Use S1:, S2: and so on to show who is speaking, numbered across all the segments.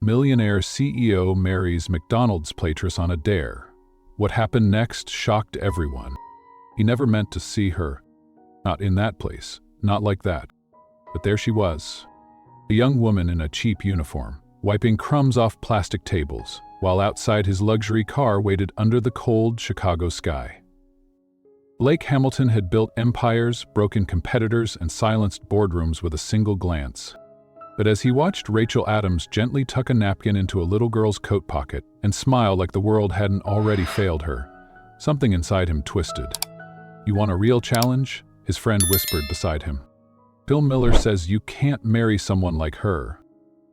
S1: Millionaire CEO marries McDonald's waitress on a dare. What happened next shocked everyone. He never meant to see her. Not in that place, not like that. But there she was, a young woman in a cheap uniform, wiping crumbs off plastic tables, while outside his luxury car waited under the cold Chicago sky. Blake Hamilton had built empires, broken competitors, and silenced boardrooms with a single glance. But as he watched Rachel Adams gently tuck a napkin into a little girl's coat pocket and smile like the world hadn't already failed her, something inside him twisted. "You want a real challenge?" his friend whispered beside him. "Bill Miller says you can't marry someone like her."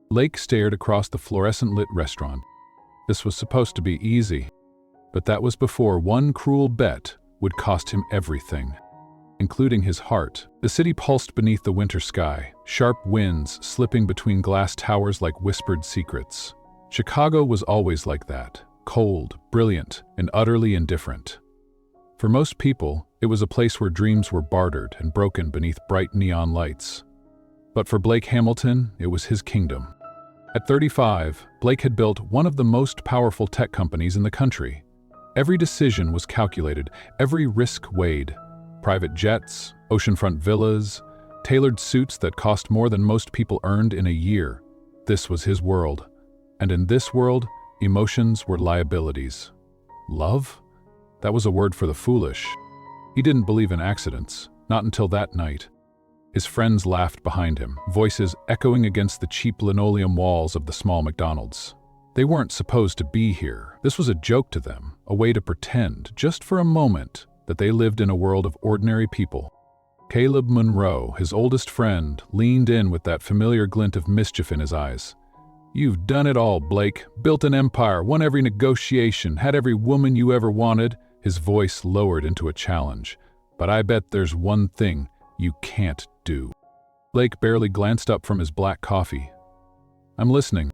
S1: Blake stared across the fluorescent-lit restaurant. This was supposed to be easy, but that was before one cruel bet would cost him everything, including his heart. The city pulsed beneath the winter sky, sharp winds slipping between glass towers like whispered secrets. Chicago was always like that, cold, brilliant, and utterly indifferent. For most people, it was a place where dreams were bartered and broken beneath bright neon lights. But for Blake Hamilton, it was his kingdom. At 35, Blake had built one of the most powerful tech companies in the country. Every decision was calculated, every risk weighed. Private jets, oceanfront villas, tailored suits that cost more than most people earned in a year. This was his world. And in this world, emotions were liabilities. Love? That was a word for the foolish. He didn't believe in accidents, not until that night. His friends laughed behind him, voices echoing against the cheap linoleum walls of the small McDonald's. They weren't supposed to be here. This was a joke to them, a way to pretend, just for a moment, that they lived in a world of ordinary people. Caleb Monroe, his oldest friend, leaned in with that familiar glint of mischief in his eyes. "You've done it all, Blake. Built an empire, won every negotiation, had every woman you ever wanted." His voice lowered into a challenge. "But I bet there's one thing you can't do." Blake barely glanced up from his black coffee. "I'm listening."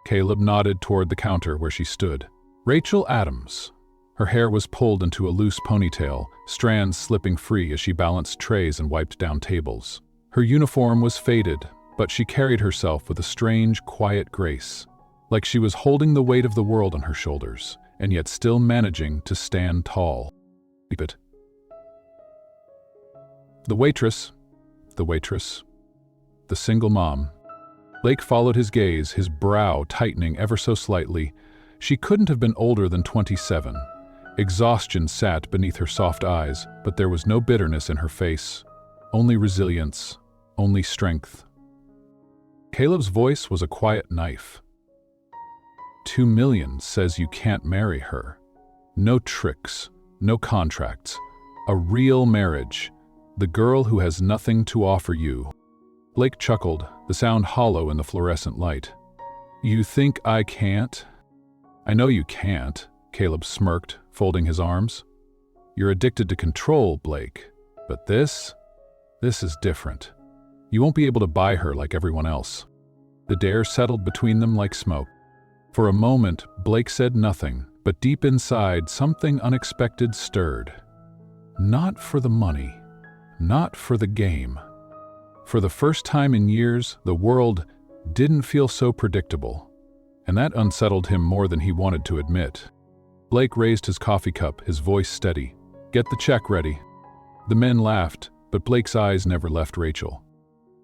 S1: Caleb nodded toward the counter where she stood. Rachel Adams. Her hair was pulled into a loose ponytail, strands slipping free as she balanced trays and wiped down tables. Her uniform was faded, but she carried herself with a strange, quiet grace, like she was holding the weight of the world on her shoulders, and yet still managing to stand tall. The waitress, the single mom. Blake followed his gaze, his brow tightening ever so slightly. She couldn't have been older than 27. Exhaustion sat beneath her soft eyes, but there was no bitterness in her face. Only resilience, only strength. Caleb's voice was a quiet knife. "2 million says you can't marry her. No tricks, no contracts. A real marriage. The girl who has nothing to offer you." Blake chuckled, the sound hollow in the fluorescent light. "You think I can't?" "I know you can't," Caleb smirked, folding his arms. "You're addicted to control, Blake. But this is different. You won't be able to buy her like everyone else." The dare settled between them like smoke. For a moment, Blake said nothing, but deep inside, something unexpected stirred. Not for the money, not for the game. For the first time in years, the world didn't feel so predictable, and that unsettled him more than he wanted to admit. Blake raised his coffee cup, his voice steady. "Get the check ready." The men laughed, but Blake's eyes never left Rachel.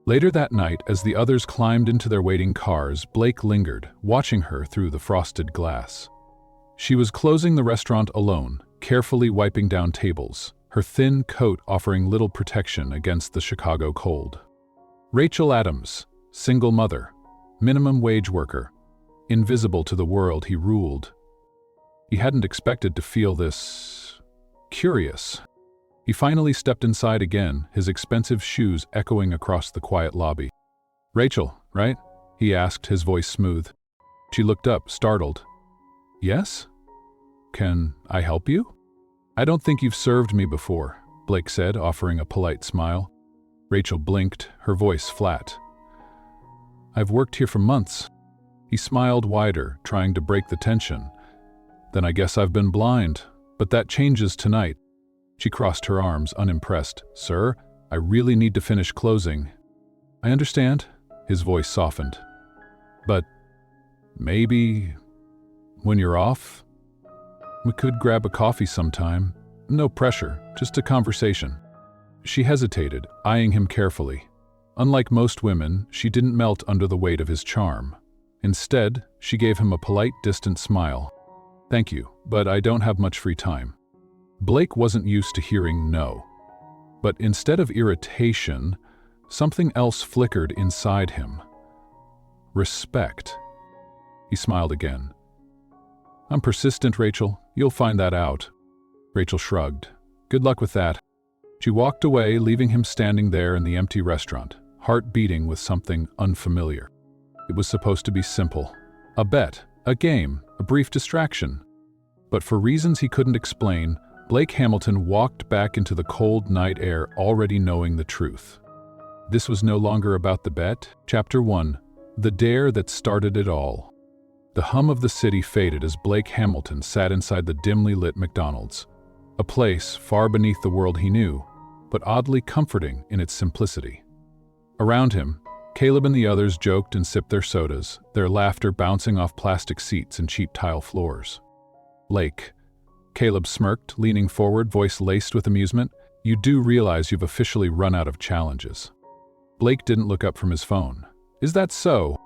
S1: Later that night, as the others climbed into their waiting cars, Blake lingered, watching her through the frosted glass. She was closing the restaurant alone, carefully wiping down tables, her thin coat offering little protection against the Chicago cold. Rachel Adams, single mother, minimum wage worker, invisible to the world he ruled. He hadn't expected to feel this curious. He finally stepped inside again, his expensive shoes echoing across the quiet lobby. "Rachel, right?" he asked, his voice smooth. She looked up, startled. "Yes? Can I help you?" "I don't think you've served me before," Blake said, offering a polite smile. Rachel blinked, her voice flat. "I've worked here for months." He smiled wider, trying to break the tension. "Then I guess I've been blind, but that changes tonight." She crossed her arms, unimpressed. "Sir, I really need to finish closing." "I understand," his voice softened. But Maybe when you're off, we could grab a coffee sometime. No pressure, just a conversation. She hesitated, eyeing him carefully. Unlike most women, she didn't melt under the weight of his charm. Instead, she gave him a polite, distant smile. Thank you, but I don't have much free time. Blake wasn't used to hearing no. But instead of irritation, something else flickered inside him. Respect. He smiled again. I'm persistent, Rachel. You'll find that out. Rachel shrugged. Good luck with that. She walked away, leaving him standing there in the empty restaurant, heart beating with something unfamiliar. It was supposed to be simple. A bet, a game, a brief distraction. But for reasons he couldn't explain, Blake Hamilton walked back into the cold night air already knowing the truth. This was no longer about the bet. Chapter 1. The dare that started it all. The hum of the city faded as Blake Hamilton sat inside the dimly lit McDonald's, a place far beneath the world he knew, but oddly comforting in its simplicity. Around him, Caleb and the others joked and sipped their sodas, their laughter bouncing off plastic seats and cheap tile floors. Blake. Caleb smirked, leaning forward, voice laced with amusement. You do realize you've officially run out of challenges. Blake didn't look up from his phone. Is that so?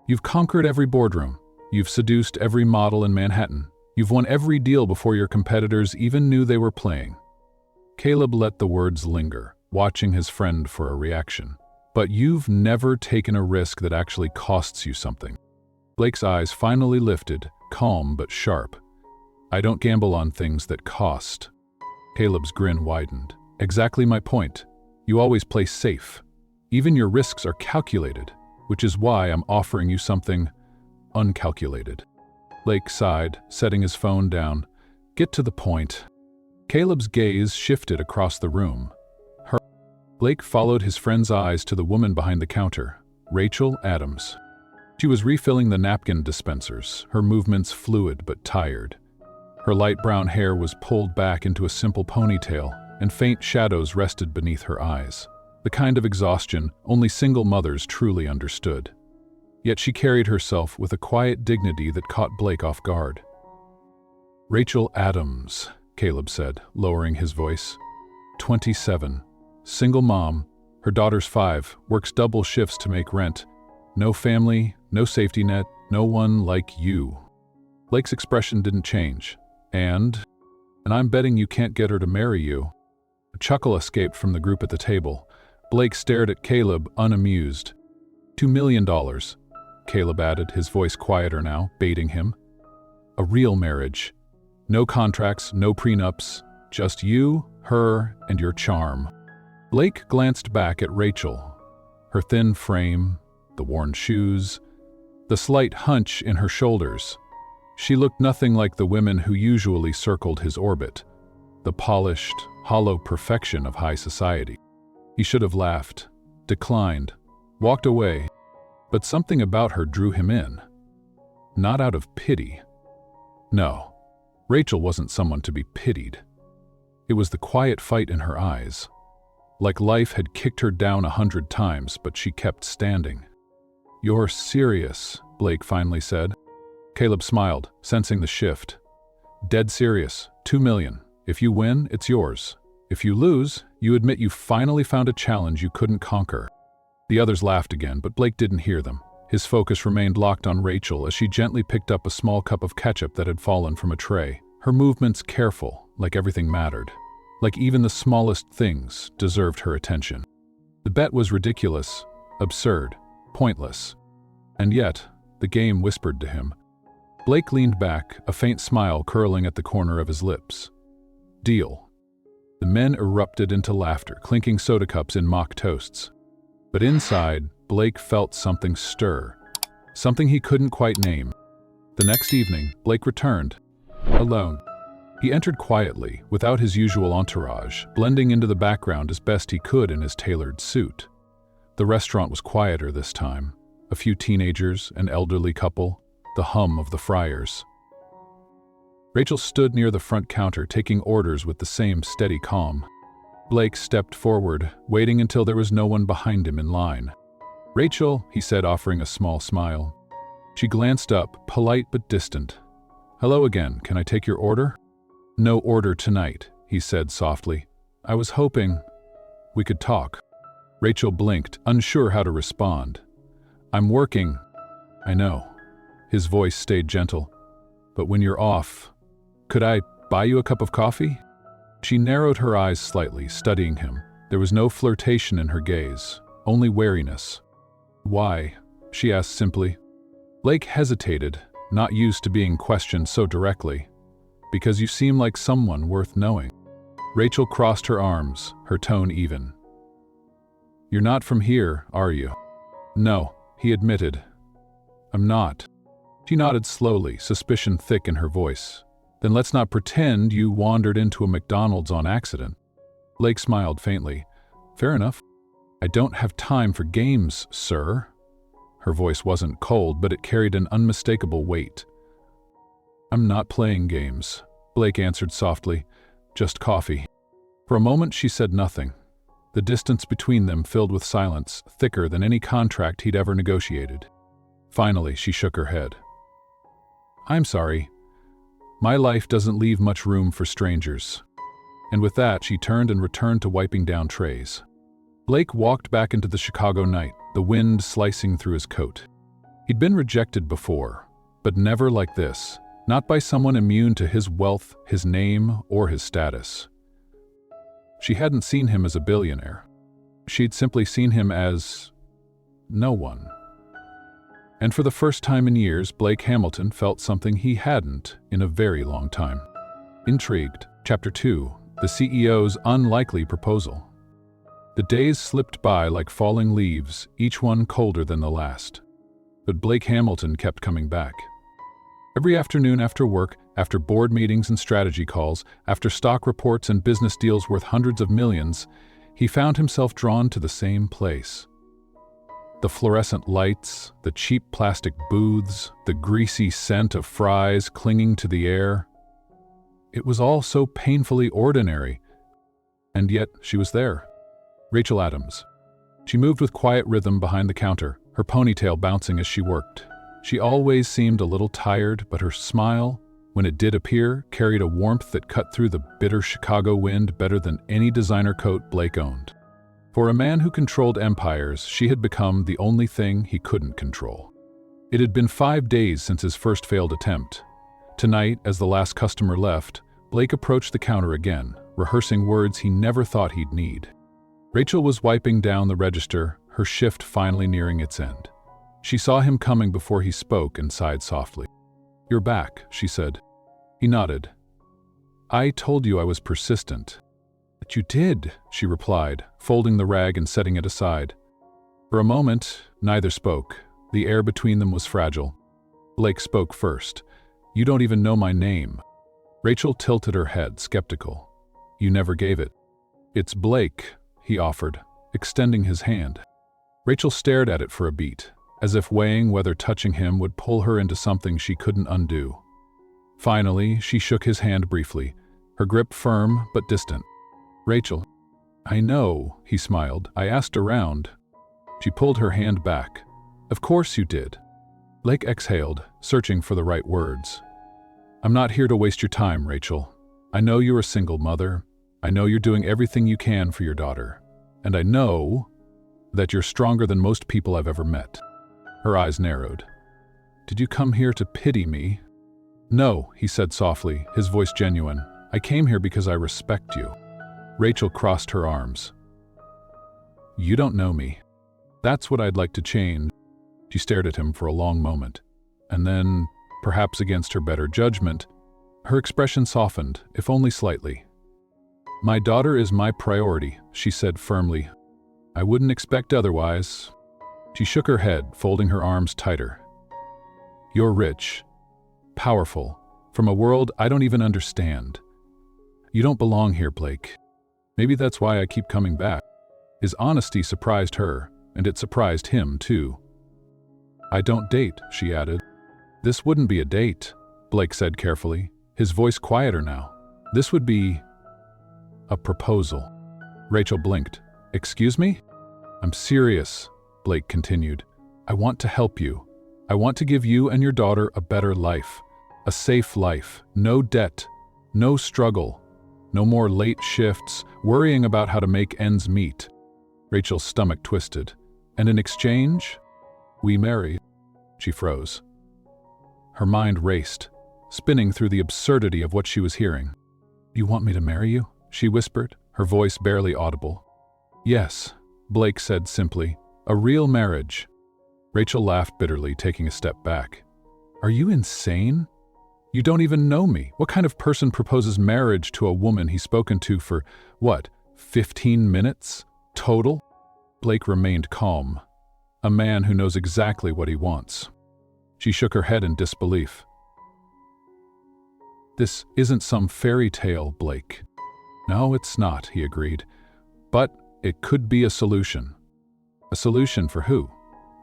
S1: You've conquered every boardroom. You've seduced every model in Manhattan. You've won every deal before your competitors even knew they were playing. Caleb let the words linger, watching his friend for a reaction. But you've never taken a risk that actually costs you something. Blake's eyes finally lifted, calm but sharp. I don't gamble on things that cost. Caleb's grin widened. Exactly my point. You always play safe. Even your risks are calculated, which is why I'm offering you something uncalculated. Blake sighed, setting his phone down. Get to the point. Caleb's gaze shifted across the room. Blake followed his friend's eyes to the woman behind the counter, Rachel Adams. She was refilling the napkin dispensers, her movements fluid but tired. Her light brown hair was pulled back into a simple ponytail, and faint shadows rested beneath her eyes, the kind of exhaustion only single mothers truly understood. Yet she carried herself with a quiet dignity that caught Blake off guard. Rachel Adams, Caleb said, lowering his voice. 27. Single mom, her daughter's 5, works double shifts to make rent. No family, no safety net, no one like you. Blake's expression didn't change. And I'm betting you can't get her to marry you. A chuckle escaped from the group at the table. Blake stared at Caleb, unamused. $2 million, Caleb added, his voice quieter now, baiting him. A real marriage. No contracts, no prenups, just you, her, and your charm. Blake glanced back at Rachel. Her thin frame, the worn shoes, the slight hunch in her shoulders. She looked nothing like the women who usually circled his orbit, the polished, hollow perfection of high society. He should have laughed, declined, walked away, but something about her drew him in. Not out of pity. No, Rachel wasn't someone to be pitied. It was the quiet fight in her eyes. Like life had kicked her down 100 times, but she kept standing. You're serious, Blake finally said. Caleb smiled, sensing the shift. Dead serious. 2 million. If you win, it's yours. If you lose, you admit you finally found a challenge you couldn't conquer. The others laughed again, but Blake didn't hear them. His focus remained locked on Rachel as she gently picked up a small cup of ketchup that had fallen from a tray. Her movements careful, like everything mattered. Like even the smallest things deserved her attention. The bet was ridiculous, absurd, pointless. And yet, the game whispered to him. Blake leaned back, a faint smile curling at the corner of his lips. Deal. The men erupted into laughter, clinking soda cups in mock toasts. But inside, Blake felt something stir, something he couldn't quite name. The next evening, Blake returned, alone. He entered quietly, without his usual entourage, blending into the background as best he could in his tailored suit. The restaurant was quieter this time. A few teenagers, an elderly couple, the hum of the fryers. Rachel stood near the front counter, taking orders with the same steady calm. Blake stepped forward, waiting until there was no one behind him in line. Rachel, he said, offering a small smile. She glanced up, polite but distant. "Hello again, can I take your order?" "No order tonight," he said softly. "I was hoping we could talk." Rachel blinked, unsure how to respond. "I'm working." "I know." His voice stayed gentle. "But when you're off, could I buy you a cup of coffee?" She narrowed her eyes slightly, studying him. There was no flirtation in her gaze, only wariness. "Why?" she asked simply. Blake hesitated, not used to being questioned so directly. "Because you seem like someone worth knowing." Rachel crossed her arms, her tone even. "You're not from here, are you?" "No," he admitted. "I'm not." She nodded slowly, suspicion thick in her voice. "Then let's not pretend you wandered into a McDonald's on accident." Blake smiled faintly. "Fair enough. I don't have time for games, sir." Her voice wasn't cold, but it carried an unmistakable weight. "I'm not playing games," Blake answered softly. "Just coffee." For a moment she said nothing. The distance between them filled with silence, thicker than any contract he'd ever negotiated. Finally, she shook her head. "I'm sorry. My life doesn't leave much room for strangers." And with that, she turned and returned to wiping down trays. Blake walked back into the Chicago night, the wind slicing through his coat. He'd been rejected before, but never like this, not by someone immune to his wealth, his name, or his status. She hadn't seen him as a billionaire. She'd simply seen him as no one. And for the first time in years, Blake Hamilton felt something he hadn't in a very long time. Intrigued. Chapter 2. The CEO's unlikely proposal. The days slipped by like falling leaves, each one colder than the last. But Blake Hamilton kept coming back. Every afternoon after work, after board meetings and strategy calls, after stock reports and business deals worth hundreds of millions, he found himself drawn to the same place. The fluorescent lights, the cheap plastic booths, the greasy scent of fries clinging to the air. It was all so painfully ordinary, and yet she was there. Rachel Adams. She moved with quiet rhythm behind the counter, her ponytail bouncing as she worked. She always seemed a little tired, but her smile, when it did appear, carried a warmth that cut through the bitter Chicago wind better than any designer coat Blake owned. For a man who controlled empires, she had become the only thing he couldn't control. It had been 5 days since his first failed attempt. Tonight, as the last customer left, Blake approached the counter again, rehearsing words he never thought he'd need. Rachel was wiping down the register, her shift finally nearing its end. She saw him coming before he spoke and sighed softly. "You're back," she said. He nodded. "I told you I was persistent." "But you did," she replied, folding the rag and setting it aside. For a moment, neither spoke. The air between them was fragile. Blake spoke first. "You don't even know my name." Rachel tilted her head, skeptical. "You never gave it." "It's Blake," he offered, extending his hand. Rachel stared at it for a beat, as if weighing whether touching him would pull her into something she couldn't undo. Finally, she shook his hand briefly, her grip firm but distant. "Rachel." "I know," he smiled. "I asked around." She pulled her hand back. "Of course you did." Blake exhaled, searching for the right words. "I'm not here to waste your time, Rachel. I know you're a single mother. I know you're doing everything you can for your daughter. And I know that you're stronger than most people I've ever met." Her eyes narrowed. "Did you come here to pity me?" "No," he said softly, his voice genuine. "I came here because I respect you." Rachel crossed her arms. "You don't know me. That's what I'd like to change." She stared at him for a long moment. And then, perhaps against her better judgment, her expression softened, if only slightly. "My daughter is my priority," she said firmly. "I wouldn't expect otherwise." She shook her head, folding her arms tighter. "You're rich, powerful, from a world I don't even understand. You don't belong here, Blake. Maybe that's why I keep coming back." His honesty surprised her, and it surprised him, too. "I don't date," she added. "This wouldn't be a date," Blake said carefully, his voice quieter now. "This would be a proposal." Rachel blinked. "Excuse me?" "I'm serious," Blake continued. "I want to help you. I want to give you and your daughter a better life, a safe life, no debt, no struggle, no more late shifts, worrying about how to make ends meet. Rachel's stomach twisted. And in exchange, we marry. She froze. Her mind raced, spinning through the absurdity of what she was hearing. You want me to marry you? She whispered, her voice barely audible. Yes, Blake said simply. A real marriage. Rachel laughed bitterly, taking a step back. Are you insane? You don't even know me. What kind of person proposes marriage to a woman he's spoken to for, 15 minutes? Total? Blake remained calm. A man who knows exactly what he wants. She shook her head in disbelief. This isn't some fairy tale, Blake. No, it's not, he agreed. But it could be a solution. A solution for who?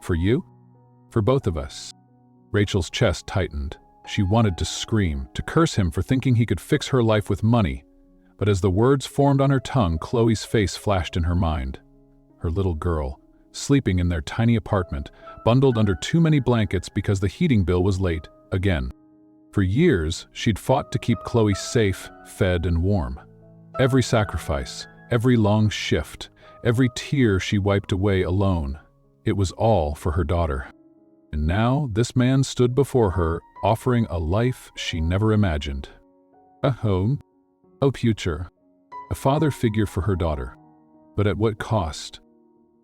S1: For you? For both of us. Rachel's chest tightened. She wanted to scream, to curse him for thinking he could fix her life with money. But as the words formed on her tongue, Chloe's face flashed in her mind. Her little girl, sleeping in their tiny apartment, bundled under too many blankets because the heating bill was late, again. For years, she'd fought to keep Chloe safe, fed, and warm. Every sacrifice, every long shift, every tear she wiped away alone. It was all for her daughter. And now this man stood before her, offering a life she never imagined. A home, a future, a father figure for her daughter. But at what cost?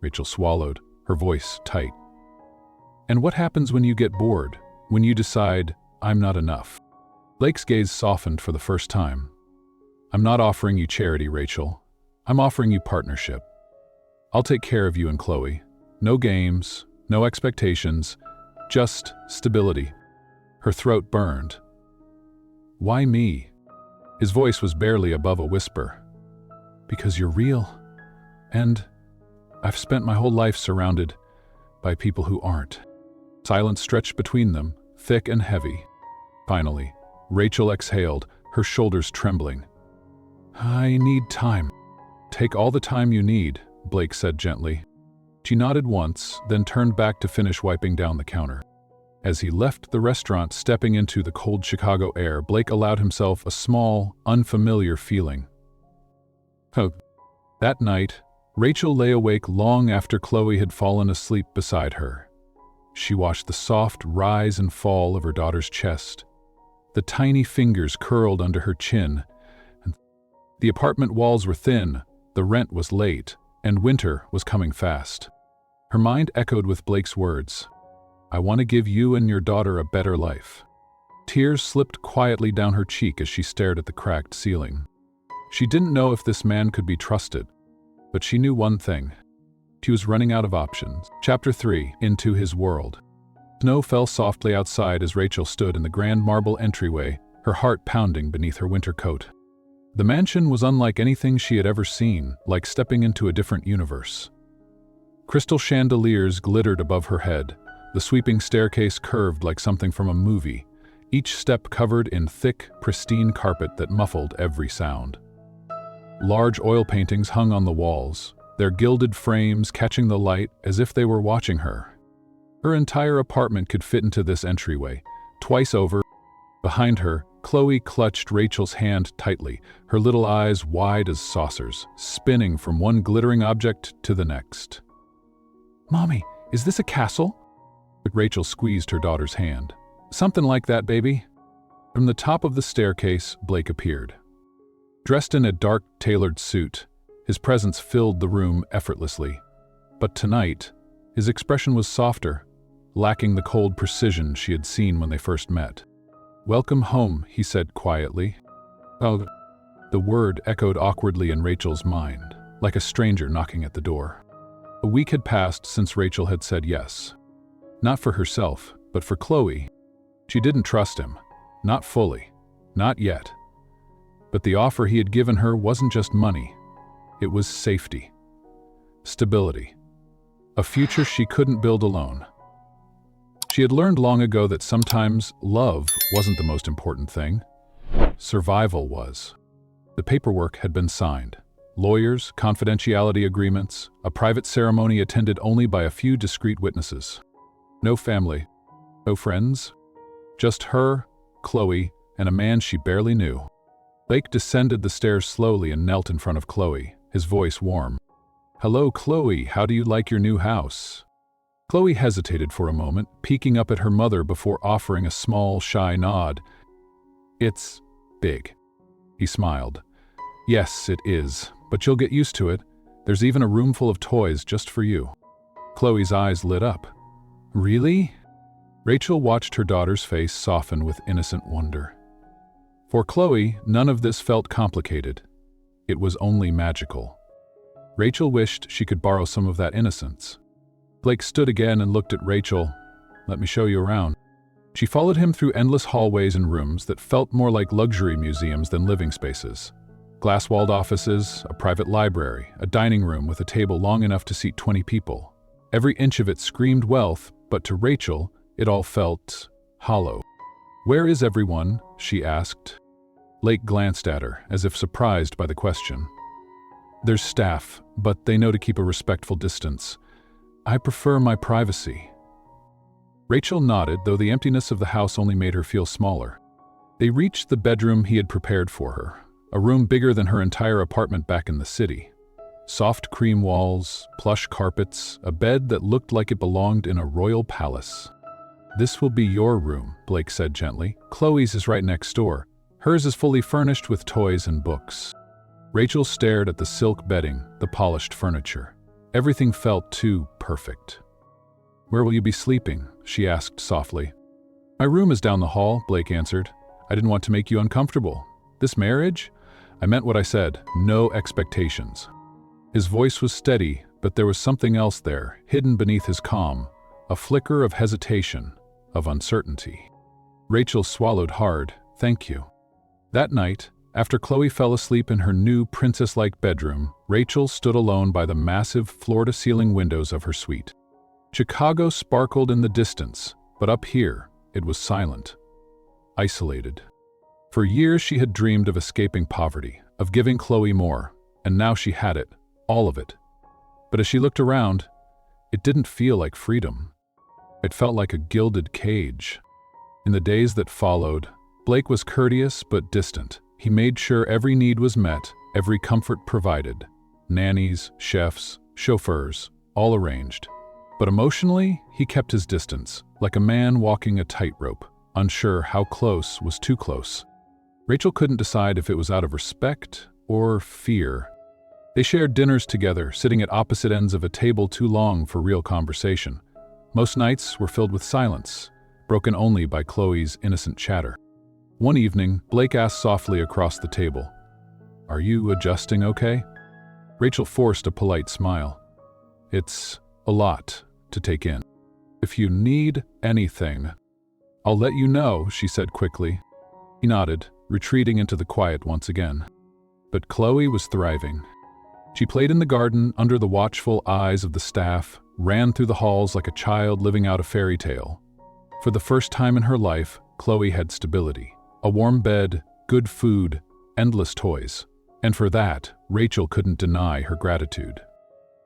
S1: Rachel swallowed, her voice tight. And what happens when you get bored, when you decide, I'm not enough? Blake's gaze softened for the first time. I'm not offering you charity, Rachel. I'm offering you partnership. I'll take care of you and Chloe. No games, no expectations, just stability. Her throat burned. Why me? His voice was barely above a whisper. Because you're real. And I've spent my whole life surrounded by people who aren't. Silence stretched between them, thick and heavy. Finally, Rachel exhaled, her shoulders trembling. I need time. Take all the time you need, Blake said gently. She nodded once, then turned back to finish wiping down the counter. As he left the restaurant, stepping into the cold Chicago air, Blake allowed himself a small, unfamiliar feeling. That night, Rachel lay awake long after Chloe had fallen asleep beside her. She watched the soft rise and fall of her daughter's chest. The tiny fingers curled under her chin. The apartment walls were thin, the rent was late, and winter was coming fast. Her mind echoed with Blake's words. I want to give you and your daughter a better life. Tears slipped quietly down her cheek as she stared at the cracked ceiling. She didn't know if this man could be trusted, but she knew one thing. She was running out of options. Chapter 3, Into His World. Snow fell softly outside as Rachel stood in the grand marble entryway, her heart pounding beneath her winter coat. The mansion was unlike anything she had ever seen, like stepping into a different universe. Crystal chandeliers glittered above her head. The sweeping staircase curved like something from a movie, each step covered in thick, pristine carpet that muffled every sound. Large oil paintings hung on the walls, their gilded frames catching the light as if they were watching her. Her entire apartment could fit into this entryway. Twice over, behind her, Chloe clutched Rachel's hand tightly, her little eyes wide as saucers, spinning from one glittering object to the next. Mommy, is this a castle? Rachel squeezed her daughter's hand. Something like that, baby. From the top of the staircase, Blake appeared. Dressed in a dark, tailored suit, his presence filled the room effortlessly. But tonight, his expression was softer, lacking the cold precision she had seen when they first met. Welcome home, he said quietly. Oh, the word echoed awkwardly in Rachel's mind, like a stranger knocking at the door. A week had passed since Rachel had said yes. Not for herself, but for Chloe. She didn't trust him. Not fully. Not yet. But the offer he had given her wasn't just money. It was safety. Stability. A future she couldn't build alone. She had learned long ago that sometimes love wasn't the most important thing. Survival was. The paperwork had been signed. Lawyers, confidentiality agreements, a private ceremony attended only by a few discreet witnesses. No family, No friends? Just her, Chloe, and a man she barely knew. Blake descended the stairs slowly and knelt in front of Chloe, his voice warm. "Hello, Chloe, how do you like your new house?" Chloe hesitated for a moment, peeking up at her mother before offering a small, shy nod. "It's big." He smiled. "Yes, it is, but you'll get used to it. There's even a room full of toys just for you." Chloe's eyes lit up. "Really?" Rachel watched her daughter's face soften with innocent wonder. For Chloe, none of this felt complicated. It was only magical. Rachel wished she could borrow some of that innocence. Blake stood again and looked at Rachel. "Let me show you around." She followed him through endless hallways and rooms that felt more like luxury museums than living spaces. Glass-walled offices, a private library, a dining room with a table long enough to seat 20 people. Every inch of it screamed wealth, but to Rachel, it all felt hollow. "Where is everyone?" she asked. Blake glanced at her, as if surprised by the question. "There's staff, but they know to keep a respectful distance. I prefer my privacy." Rachel nodded, though the emptiness of the house only made her feel smaller. They reached the bedroom he had prepared for her, a room bigger than her entire apartment back in the city. Soft cream walls, plush carpets, a bed that looked like it belonged in a royal palace. "This will be your room," Blake said gently. "Chloe's is right next door. Hers is fully furnished with toys and books." Rachel stared at the silk bedding, the polished furniture. Everything felt too perfect. "Where will you be sleeping?" she asked softly. "My room is down the hall," Blake answered. "I didn't want to make you uncomfortable. This marriage? I meant what I said, no expectations." His voice was steady, but there was something else there, hidden beneath his calm, a flicker of hesitation, of uncertainty. Rachel swallowed hard. "Thank you." That night, after Chloe fell asleep in her new princess-like bedroom, Rachel stood alone by the massive floor-to-ceiling windows of her suite. Chicago sparkled in the distance, but up here, it was silent, isolated. For years she had dreamed of escaping poverty, of giving Chloe more, and now she had it, all of it. But as she looked around, it didn't feel like freedom. It felt like a gilded cage. In the days that followed, Blake was courteous but distant. He made sure every need was met, every comfort provided. Nannies, chefs, chauffeurs, all arranged. But emotionally, he kept his distance, like a man walking a tightrope, unsure how close was too close. Rachel couldn't decide if it was out of respect or fear. They shared dinners together, sitting at opposite ends of a table too long for real conversation. Most nights were filled with silence, broken only by Chloe's innocent chatter. One evening, Blake asked softly across the table, "Are you adjusting okay?" Rachel forced a polite smile. "It's a lot to take in. If you need anything, I'll let you know," she said quickly. He nodded, retreating into the quiet once again. But Chloe was thriving. She played in the garden under the watchful eyes of the staff, ran through the halls like a child living out a fairy tale. For the first time in her life, Chloe had stability. A warm bed, good food, endless toys. And for that, Rachel couldn't deny her gratitude.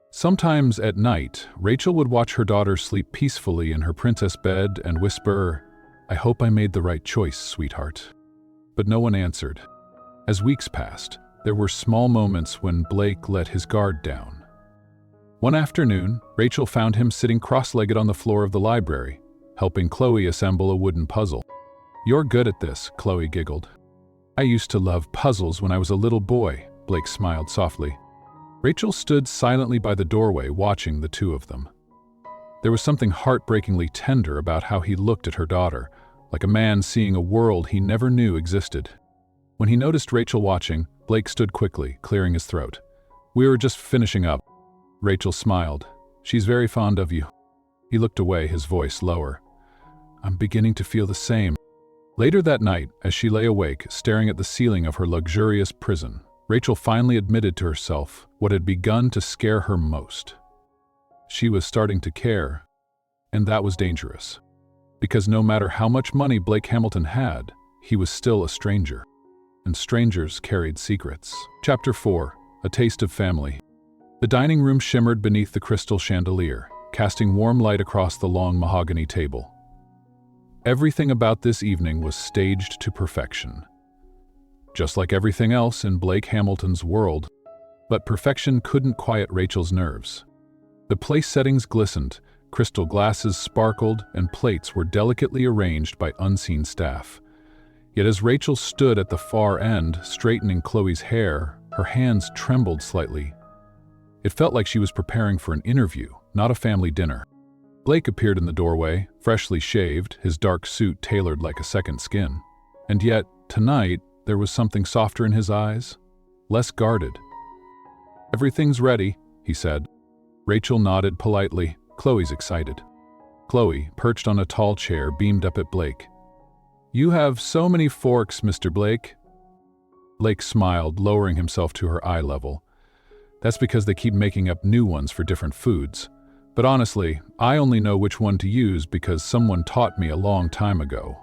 S1: Sometimes at night, Rachel would watch her daughter sleep peacefully in her princess bed and whisper, "I hope I made the right choice, sweetheart." But no one answered. As weeks passed, there were small moments when Blake let his guard down. One afternoon, Rachel found him sitting cross-legged on the floor of the library, helping Chloe assemble a wooden puzzle. "You're good at this," Chloe giggled. "I used to love puzzles when I was a little boy," Blake smiled softly. Rachel stood silently by the doorway watching the two of them. There was something heartbreakingly tender about how he looked at her daughter, like a man seeing a world he never knew existed. When he noticed Rachel watching, Blake stood quickly, clearing his throat. "We were just finishing up." Rachel smiled. "She's very fond of you." He looked away, his voice lower. "I'm beginning to feel the same." Later that night, as she lay awake, staring at the ceiling of her luxurious prison, Rachel finally admitted to herself what had begun to scare her most. She was starting to care, and that was dangerous. Because no matter how much money Blake Hamilton had, he was still a stranger. And strangers carried secrets. Chapter 4. A Taste of Family. The dining room shimmered beneath the crystal chandelier, casting warm light across the long mahogany table. Everything about this evening was staged to perfection. Just like everything else in Blake Hamilton's world, but perfection couldn't quiet Rachel's nerves. The place settings glistened, crystal glasses sparkled, and plates were delicately arranged by unseen staff. Yet as Rachel stood at the far end, straightening Chloe's hair, her hands trembled slightly. It felt like she was preparing for an interview, not a family dinner. Blake appeared in the doorway, freshly shaved, his dark suit tailored like a second skin. And yet, tonight, there was something softer in his eyes, less guarded. "Everything's ready," he said. Rachel nodded politely. Chloe's excited. Chloe, perched on a tall chair, beamed up at Blake. "You have so many forks, Mr. Blake." Blake smiled, lowering himself to her eye level. "That's because they keep making up new ones for different foods. But honestly, I only know which one to use because someone taught me a long time ago."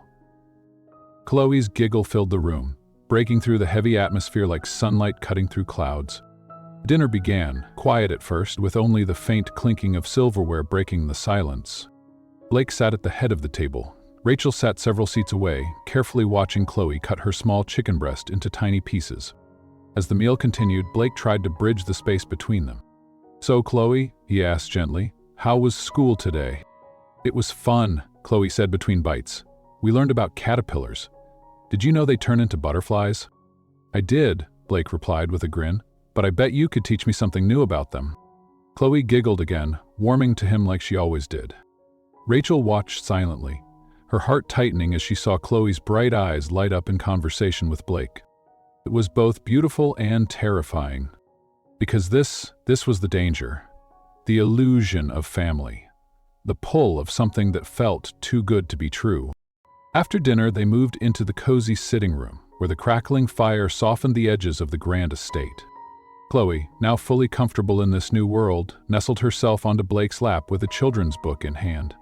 S1: Chloe's giggle filled the room, breaking through the heavy atmosphere like sunlight cutting through clouds. Dinner began, quiet at first, with only the faint clinking of silverware breaking the silence. Blake sat at the head of the table. Rachel sat several seats away, carefully watching Chloe cut her small chicken breast into tiny pieces. As the meal continued, Blake tried to bridge the space between them. "So, Chloe," he asked gently, "how was school today?" "It was fun," Chloe said between bites. "We learned about caterpillars. Did you know they turn into butterflies?" "I did," Blake replied with a grin, "but I bet you could teach me something new about them." Chloe giggled again, warming to him like she always did. Rachel watched silently, her heart tightening as she saw Chloe's bright eyes light up in conversation with Blake. It was both beautiful and terrifying, because this was the danger, the illusion of family, the pull of something that felt too good to be true. After dinner, they moved into the cozy sitting room, where the crackling fire softened the edges of the grand estate. Chloe, now fully comfortable in this new world, nestled herself onto Blake's lap with a children's book in hand.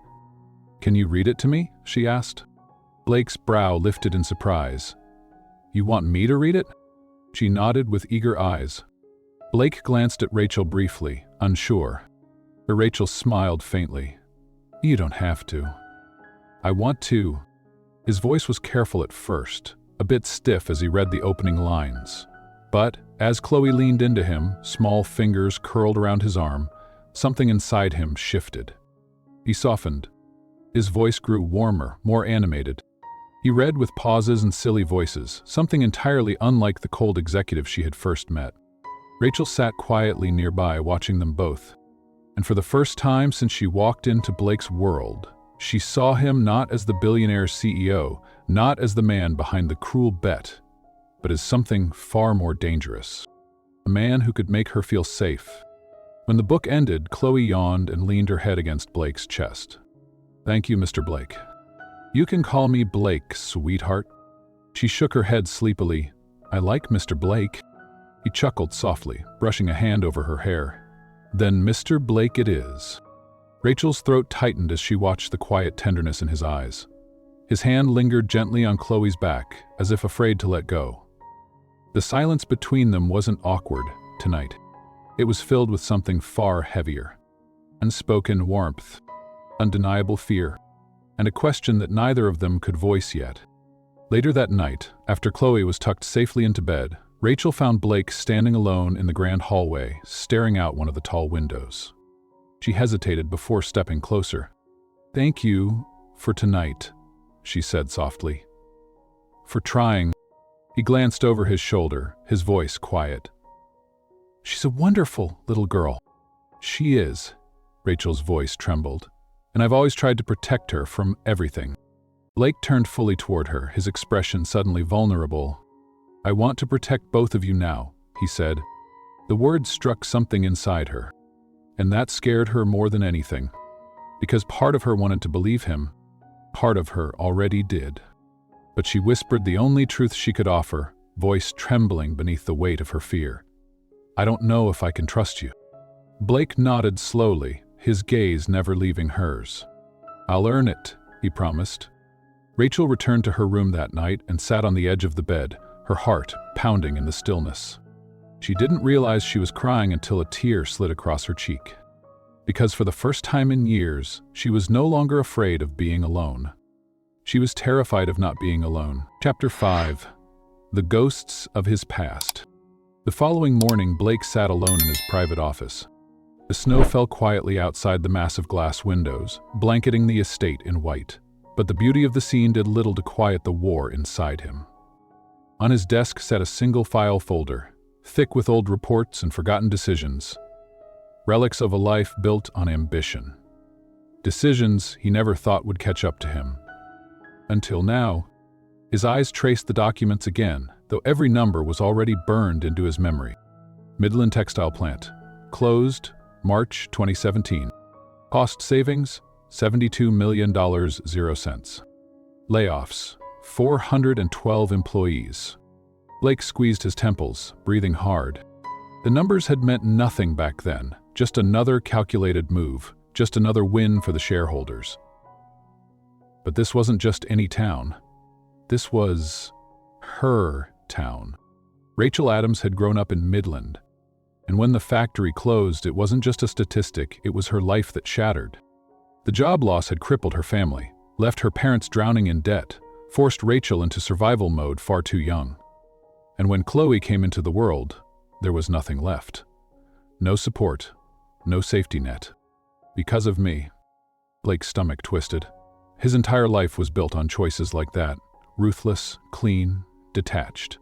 S1: "Can you read it to me?" she asked. Blake's brow lifted in surprise. "You want me to read it?" She nodded with eager eyes. Blake glanced at Rachel briefly, unsure. But Rachel smiled faintly. "You don't have to." "I want to." His voice was careful at first, a bit stiff as he read the opening lines. But as Chloe leaned into him, small fingers curled around his arm, something inside him shifted. He softened. His voice grew warmer, more animated. He read with pauses and silly voices, something entirely unlike the cold executive she had first met. Rachel sat quietly nearby, watching them both. And for the first time since she walked into Blake's world, she saw him not as the billionaire CEO, not as the man behind the cruel bet, but as something far more dangerous. A man who could make her feel safe. When the book ended, Chloe yawned and leaned her head against Blake's chest. "Thank you, Mr. Blake." "You can call me Blake, sweetheart." She shook her head sleepily. "I like Mr. Blake." He chuckled softly, brushing a hand over her hair. "Then Mr. Blake it is." Rachel's throat tightened as she watched the quiet tenderness in his eyes. His hand lingered gently on Chloe's back, as if afraid to let go. The silence between them wasn't awkward tonight. It was filled with something far heavier. Unspoken warmth, undeniable fear, and a question that neither of them could voice yet. Later that night, after Chloe was tucked safely into bed, Rachel found Blake standing alone in the grand hallway, staring out one of the tall windows. She hesitated before stepping closer. "Thank you for tonight," she said softly. "For trying." He glanced over his shoulder, his voice quiet. "She's a wonderful little girl." "She is," Rachel's voice trembled, "and I've always tried to protect her from everything." Blake turned fully toward her, his expression suddenly vulnerable. "I want to protect both of you now," he said. The words struck something inside her, and that scared her more than anything, because part of her wanted to believe him, part of her already did. But she whispered the only truth she could offer, voice trembling beneath the weight of her fear. "I don't know if I can trust you." Blake nodded slowly, his gaze never leaving hers. "I'll earn it," he promised. Rachel returned to her room that night and sat on the edge of the bed, her heart pounding in the stillness. She didn't realize she was crying until a tear slid across her cheek. Because for the first time in years, she was no longer afraid of being alone. She was terrified of not being alone. Chapter 5. The Ghosts of His Past. The following morning, Blake sat alone in his private office. The snow fell quietly outside the massive glass windows, blanketing the estate in white. But the beauty of the scene did little to quiet the war inside him. On his desk sat a single file folder, thick with old reports and forgotten decisions. Relics of a life built on ambition. Decisions he never thought would catch up to him. Until now, his eyes traced the documents again, though every number was already burned into his memory. Midland Textile Plant. Closed, March 2017. Cost savings, $72 million, 0 cents. Layoffs, 412 employees. Blake squeezed his temples, breathing hard. The numbers had meant nothing back then, just another calculated move, just another win for the shareholders. But this wasn't just any town. This was her town. Rachel Adams had grown up in Midland, and when the factory closed, it wasn't just a statistic, it was her life that shattered. The job loss had crippled her family, left her parents drowning in debt, forced Rachel into survival mode far too young. And when Chloe came into the world, there was nothing left. No support, no safety net. Because of me. Blake's stomach twisted. His entire life was built on choices like that, ruthless, clean, detached.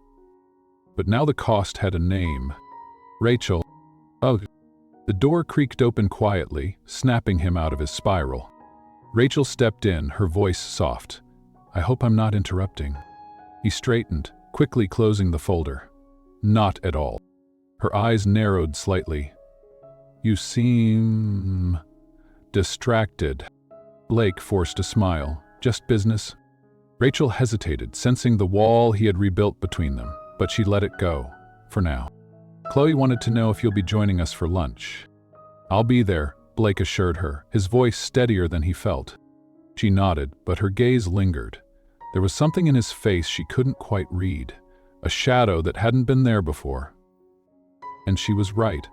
S1: But now the cost had a name. Rachel. Oh. The door creaked open quietly, snapping him out of his spiral. Rachel stepped in, her voice soft. I hope I'm not interrupting. He straightened, quickly closing the folder. Not at all. Her eyes narrowed slightly. You seem distracted. Blake forced a smile. Just business. Rachel hesitated, sensing the wall he had rebuilt between them, but she let it go, for now. Chloe wanted to know if you'll be joining us for lunch. I'll be there, Blake assured her, his voice steadier than he felt. She nodded, but her gaze lingered. There was something in his face she couldn't quite read, a shadow that hadn't been there before. And she was right,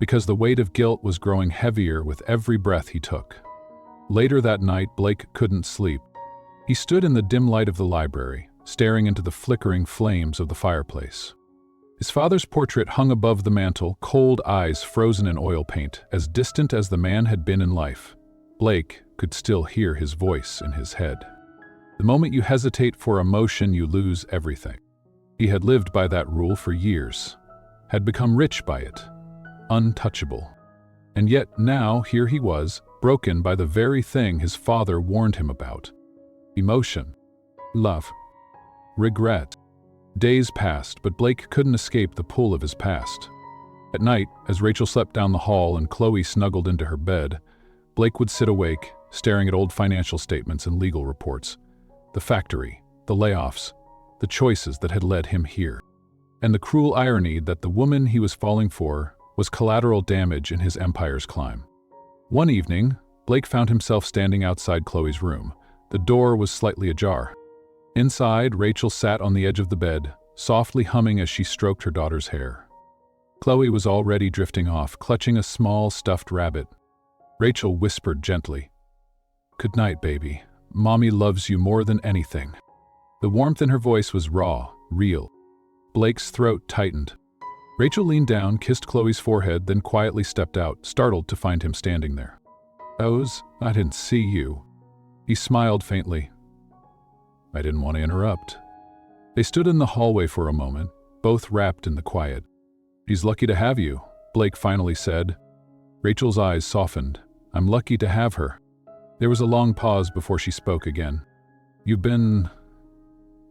S1: because the weight of guilt was growing heavier with every breath he took. Later that night, Blake couldn't sleep. He stood in the dim light of the library, staring into the flickering flames of the fireplace. His father's portrait hung above the mantel, cold eyes frozen in oil paint, as distant as the man had been in life. Blake could still hear his voice in his head. The moment you hesitate for emotion, you lose everything. He had lived by that rule for years, had become rich by it, untouchable. And yet now here he was, broken by the very thing his father warned him about. Emotion, love, regret. Days passed, but Blake couldn't escape the pull of his past. At night, as Rachel slept down the hall and Chloe snuggled into her bed, Blake would sit awake, staring at old financial statements and legal reports. The factory, the layoffs, the choices that had led him here. And the cruel irony that the woman he was falling for was collateral damage in his empire's climb. One evening, Blake found himself standing outside Chloe's room. The door was slightly ajar. Inside, Rachel sat on the edge of the bed, softly humming as she stroked her daughter's hair. Chloe was already drifting off, clutching a small stuffed rabbit. Rachel whispered gently, "Good night, baby. Mommy loves you more than anything." The warmth in her voice was raw, real. Blake's throat tightened. Rachel leaned down, kissed Chloe's forehead, then quietly stepped out, startled to find him standing there. I didn't see you." He smiled faintly. I didn't want to interrupt. They stood in the hallway for a moment, both wrapped in the quiet. She's lucky to have you, Blake finally said. Rachel's eyes softened. I'm lucky to have her. There was a long pause before she spoke again. You've been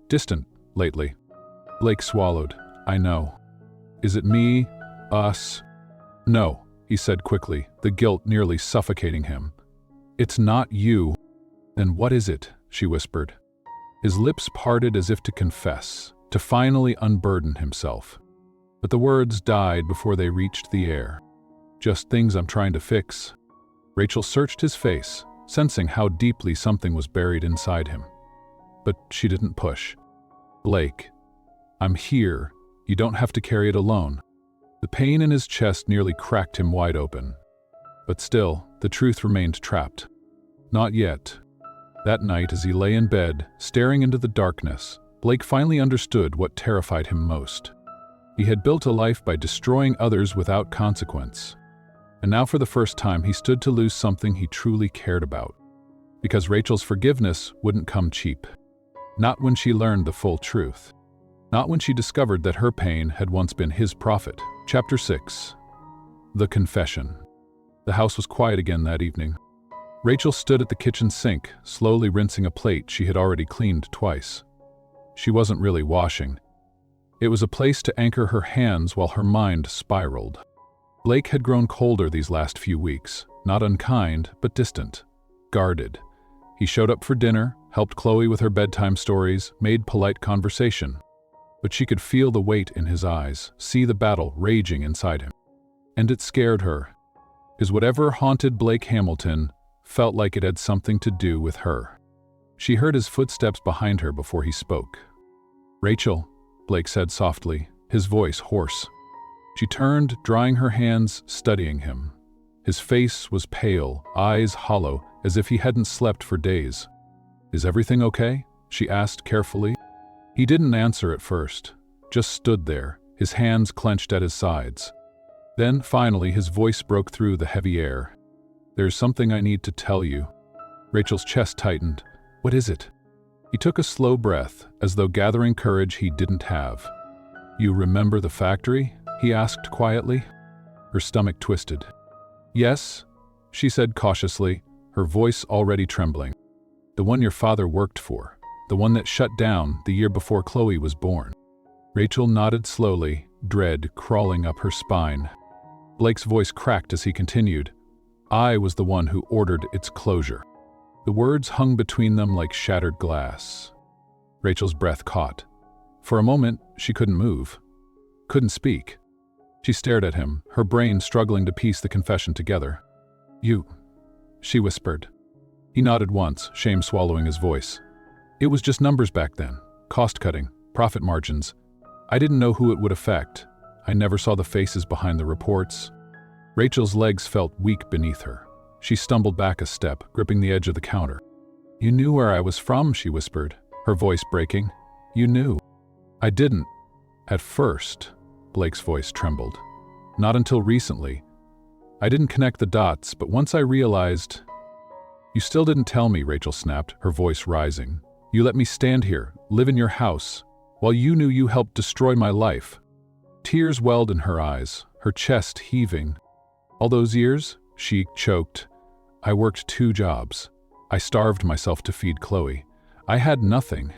S1: distant lately. Blake swallowed. I know. Is it me? Us? No, he said quickly, the guilt nearly suffocating him. It's not you. Then what is it? She whispered. His lips parted as if to confess, to finally unburden himself. But the words died before they reached the air. Just things I'm trying to fix. Rachel searched his face, sensing how deeply something was buried inside him. But she didn't push. Blake, I'm here. You don't have to carry it alone. The pain in his chest nearly cracked him wide open. But still, the truth remained trapped. Not yet. That night, as he lay in bed, staring into the darkness, Blake finally understood what terrified him most. He had built a life by destroying others without consequence. And now for the first time, he stood to lose something he truly cared about. Because Rachel's forgiveness wouldn't come cheap. Not when she learned the full truth. Not when she discovered that her pain had once been his profit. Chapter 6. The Confession. The house was quiet again that evening. Rachel stood at the kitchen sink, slowly rinsing a plate she had already cleaned twice. She wasn't really washing. It was a place to anchor her hands while her mind spiraled. Blake had grown colder these last few weeks, not unkind, but distant, guarded. He showed up for dinner, helped Chloe with her bedtime stories, made polite conversation. But she could feel the weight in his eyes, see the battle raging inside him. And it scared her, because whatever haunted Blake Hamilton felt like it had something to do with her. She heard his footsteps behind her before he spoke. "Rachel," Blake said softly, his voice hoarse. She turned, drying her hands, studying him. His face was pale, eyes hollow, as if he hadn't slept for days. "Is everything okay?" she asked carefully. He didn't answer at first, just stood there, his hands clenched at his sides. Then, finally, his voice broke through the heavy air. "There's something I need to tell you." Rachel's chest tightened. "What is it?" He took a slow breath, as though gathering courage he didn't have. "You remember the factory?" he asked quietly. Her stomach twisted. "Yes," she said cautiously, her voice already trembling. "The one your father worked for. The one that shut down the year before Chloe was born." Rachel nodded slowly, dread crawling up her spine. Blake's voice cracked as he continued. "I was the one who ordered its closure." The words hung between them like shattered glass. Rachel's breath caught. For a moment, she couldn't move, couldn't speak. She stared at him, her brain struggling to piece the confession together. "You," she whispered. He nodded once, shame swallowing his voice. "It was just numbers back then. Cost-cutting, profit margins. I didn't know who it would affect. I never saw the faces behind the reports." Rachel's legs felt weak beneath her. She stumbled back a step, gripping the edge of the counter. "You knew where I was from," she whispered, her voice breaking. "You knew." "I didn't. At first," Blake's voice trembled. "Not until recently. I didn't connect the dots, but once I realized—" "You still didn't tell me," Rachel snapped, her voice rising. "You let me stand here, live in your house, while you knew you helped destroy my life." Tears welled in her eyes, her chest heaving. "All those years," she choked, "I worked 2 jobs. I starved myself to feed Chloe. I had nothing."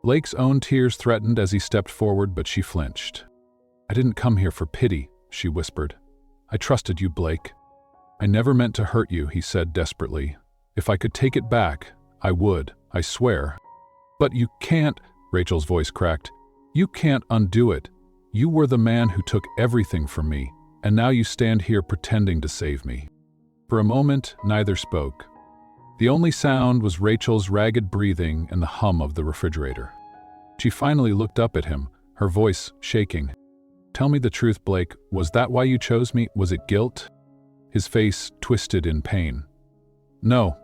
S1: Blake's own tears threatened as he stepped forward, but she flinched. "I didn't come here for pity," she whispered. "I trusted you, Blake." "I never meant to hurt you," he said desperately. "If I could take it back, I would, I swear." "But you can't," Rachel's voice cracked. "You can't undo it. You were the man who took everything from me, and now you stand here pretending to save me." For a moment, neither spoke. The only sound was Rachel's ragged breathing and the hum of the refrigerator. She finally looked up at him, her voice shaking. "Tell me the truth, Blake. Was that why you chose me? Was it guilt?" His face twisted in pain. "No.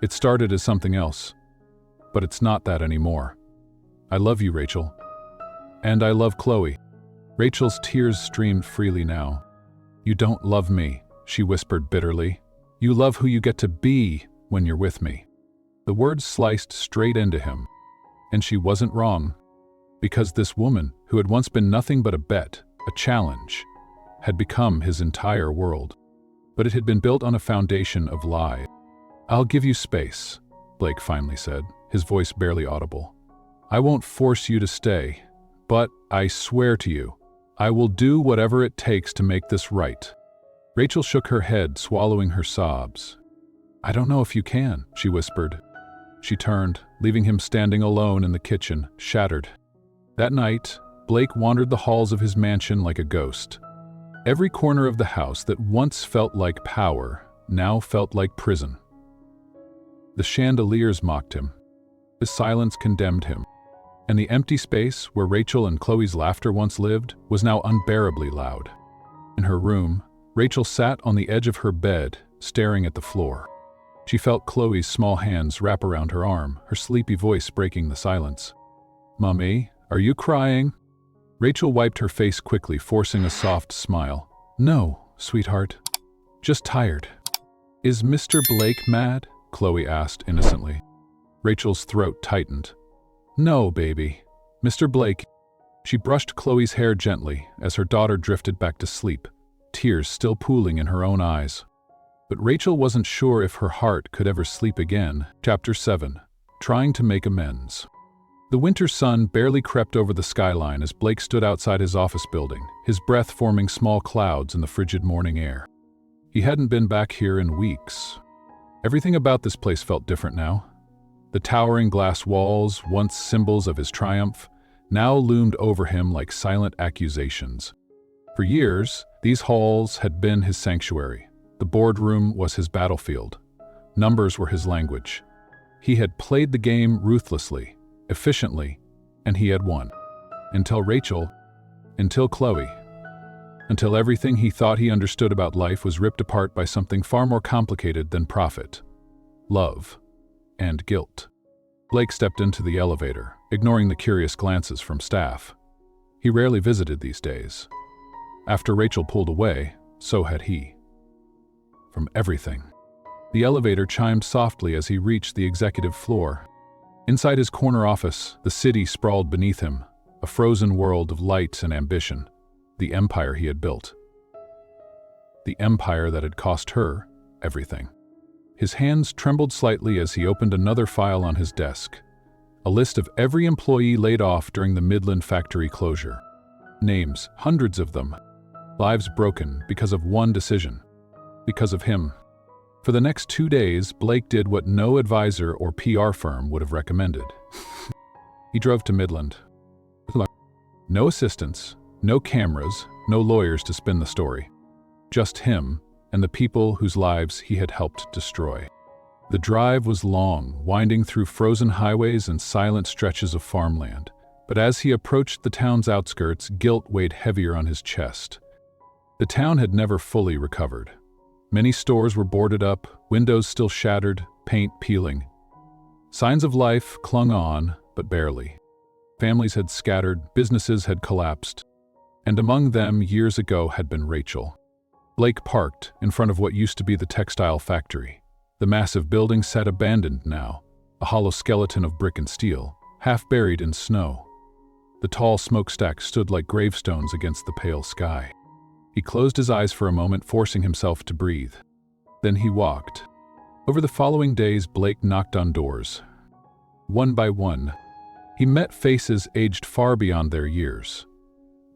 S1: It started as something else. But it's not that anymore. I love you, Rachel. And I love Chloe." Rachel's tears streamed freely now. "You don't love me," she whispered bitterly. "You love who you get to be when you're with me." The words sliced straight into him. And she wasn't wrong. Because this woman, who had once been nothing but a bet, a challenge, had become his entire world. But it had been built on a foundation of lies. "I'll give you space," Blake finally said, his voice barely audible. "I won't force you to stay, but I swear to you, I will do whatever it takes to make this right." Rachel shook her head, swallowing her sobs. "I don't know if you can," she whispered. She turned, leaving him standing alone in the kitchen, shattered. That night, Blake wandered the halls of his mansion like a ghost. Every corner of the house that once felt like power now felt like prison. The chandeliers mocked him. The silence condemned him. And the empty space where Rachel and Chloe's laughter once lived was now unbearably loud. In her room, Rachel sat on the edge of her bed, staring at the floor. She felt Chloe's small hands wrap around her arm, her sleepy voice breaking the silence. "Mummy, are you crying?" Rachel wiped her face quickly, forcing a soft smile. "No, sweetheart. Just tired." "Is Mr. Blake mad?" Chloe asked innocently. Rachel's throat tightened. "No, baby. Mr. Blake." She brushed Chloe's hair gently as her daughter drifted back to sleep, tears still pooling in her own eyes. But Rachel wasn't sure if her heart could ever sleep again. Chapter 7. Trying to make amends. The winter sun barely crept over the skyline as Blake stood outside his office building, his breath forming small clouds in the frigid morning air. He hadn't been back here in weeks. Everything about this place felt different now. The towering glass walls, once symbols of his triumph, now loomed over him like silent accusations. For years, these halls had been his sanctuary. The boardroom was his battlefield. Numbers were his language. He had played the game ruthlessly, efficiently, and he had won. Until Rachel, until Chloe, until everything he thought he understood about life was ripped apart by something far more complicated than profit, love, and guilt. Blake stepped into the elevator, ignoring the curious glances from staff. He rarely visited these days. After Rachel pulled away, so had he. From everything. The elevator chimed softly as he reached the executive floor. Inside his corner office, the city sprawled beneath him, a frozen world of light and ambition, the empire he had built. The empire that had cost her everything. His hands trembled slightly as he opened another file on his desk, a list of every employee laid off during the Midland factory closure. Names, hundreds of them. Lives broken because of one decision. Because of him. For the next 2 days, Blake did what no advisor or PR firm would have recommended. He drove to Midland. No assistants, no cameras, no lawyers to spin the story. Just him and the people whose lives he had helped destroy. The drive was long, winding through frozen highways and silent stretches of farmland. But as he approached the town's outskirts, guilt weighed heavier on his chest. The town had never fully recovered. Many stores were boarded up, windows still shattered, paint peeling. Signs of life clung on, but barely. Families had scattered, businesses had collapsed. And among them, years ago, had been Rachel. Blake parked in front of what used to be the textile factory. The massive building sat abandoned now, a hollow skeleton of brick and steel, half buried in snow. The tall smokestacks stood like gravestones against the pale sky. He closed his eyes for a moment, forcing himself to breathe. Then he walked. Over the following days, Blake knocked on doors. One by one, he met faces aged far beyond their years.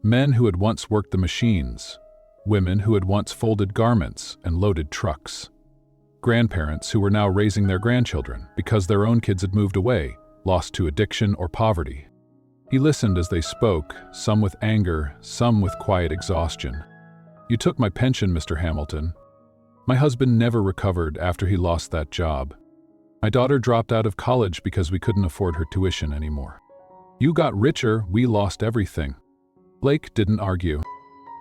S1: Men who had once worked the machines, women who had once folded garments and loaded trucks, grandparents who were now raising their grandchildren because their own kids had moved away, lost to addiction or poverty. He listened as they spoke, some with anger, some with quiet exhaustion. "You took my pension, Mr. Hamilton. My husband never recovered after he lost that job. My daughter dropped out of college because we couldn't afford her tuition anymore. You got richer, we lost everything." Blake didn't argue.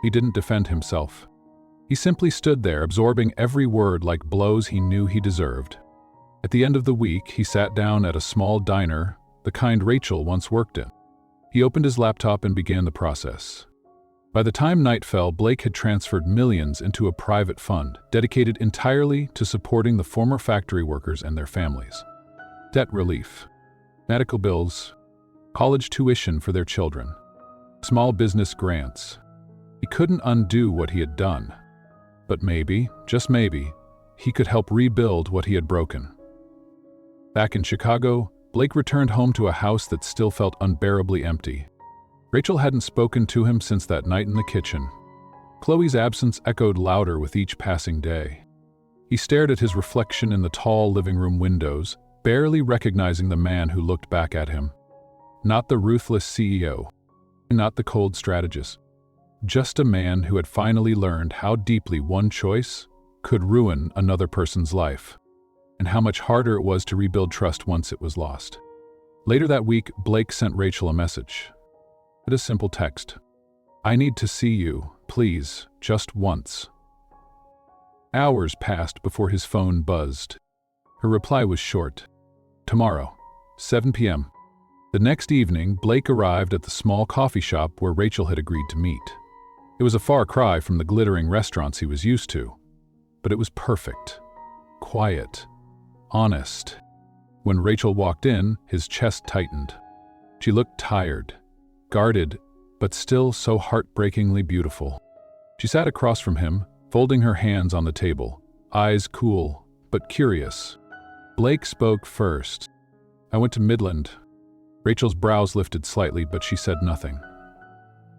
S1: He didn't defend himself. He simply stood there, absorbing every word like blows he knew he deserved. At the end of the week, he sat down at a small diner, the kind Rachel once worked in. He opened his laptop and began the process. By the time night fell, Blake had transferred millions into a private fund dedicated entirely to supporting the former factory workers and their families. Debt relief, medical bills, college tuition for their children, small business grants. He couldn't undo what he had done, but maybe, just maybe, he could help rebuild what he had broken. Back in Chicago, Blake returned home to a house that still felt unbearably empty. Rachel hadn't spoken to him since that night in the kitchen. Chloe's absence echoed louder with each passing day. He stared at his reflection in the tall living room windows, barely recognizing the man who looked back at him. Not the ruthless CEO, not the cold strategist. Just a man who had finally learned how deeply one choice could ruin another person's life, and how much harder it was to rebuild trust once it was lost. Later that week, Blake sent Rachel a message. A simple text. "I need to see you, please, just once." Hours passed before his phone buzzed. Her reply was short. Tomorrow, 7 p.m. The next evening, Blake arrived at the small coffee shop where Rachel had agreed to meet. It was a far cry from the glittering restaurants he was used to, but it was perfect, quiet, honest. When Rachel walked in, his chest tightened. She looked tired, guarded, but still so heartbreakingly beautiful. She sat across from him, folding her hands on the table, eyes cool, but curious. Blake spoke first. I went to Midland. Rachel's brows lifted slightly, but she said nothing.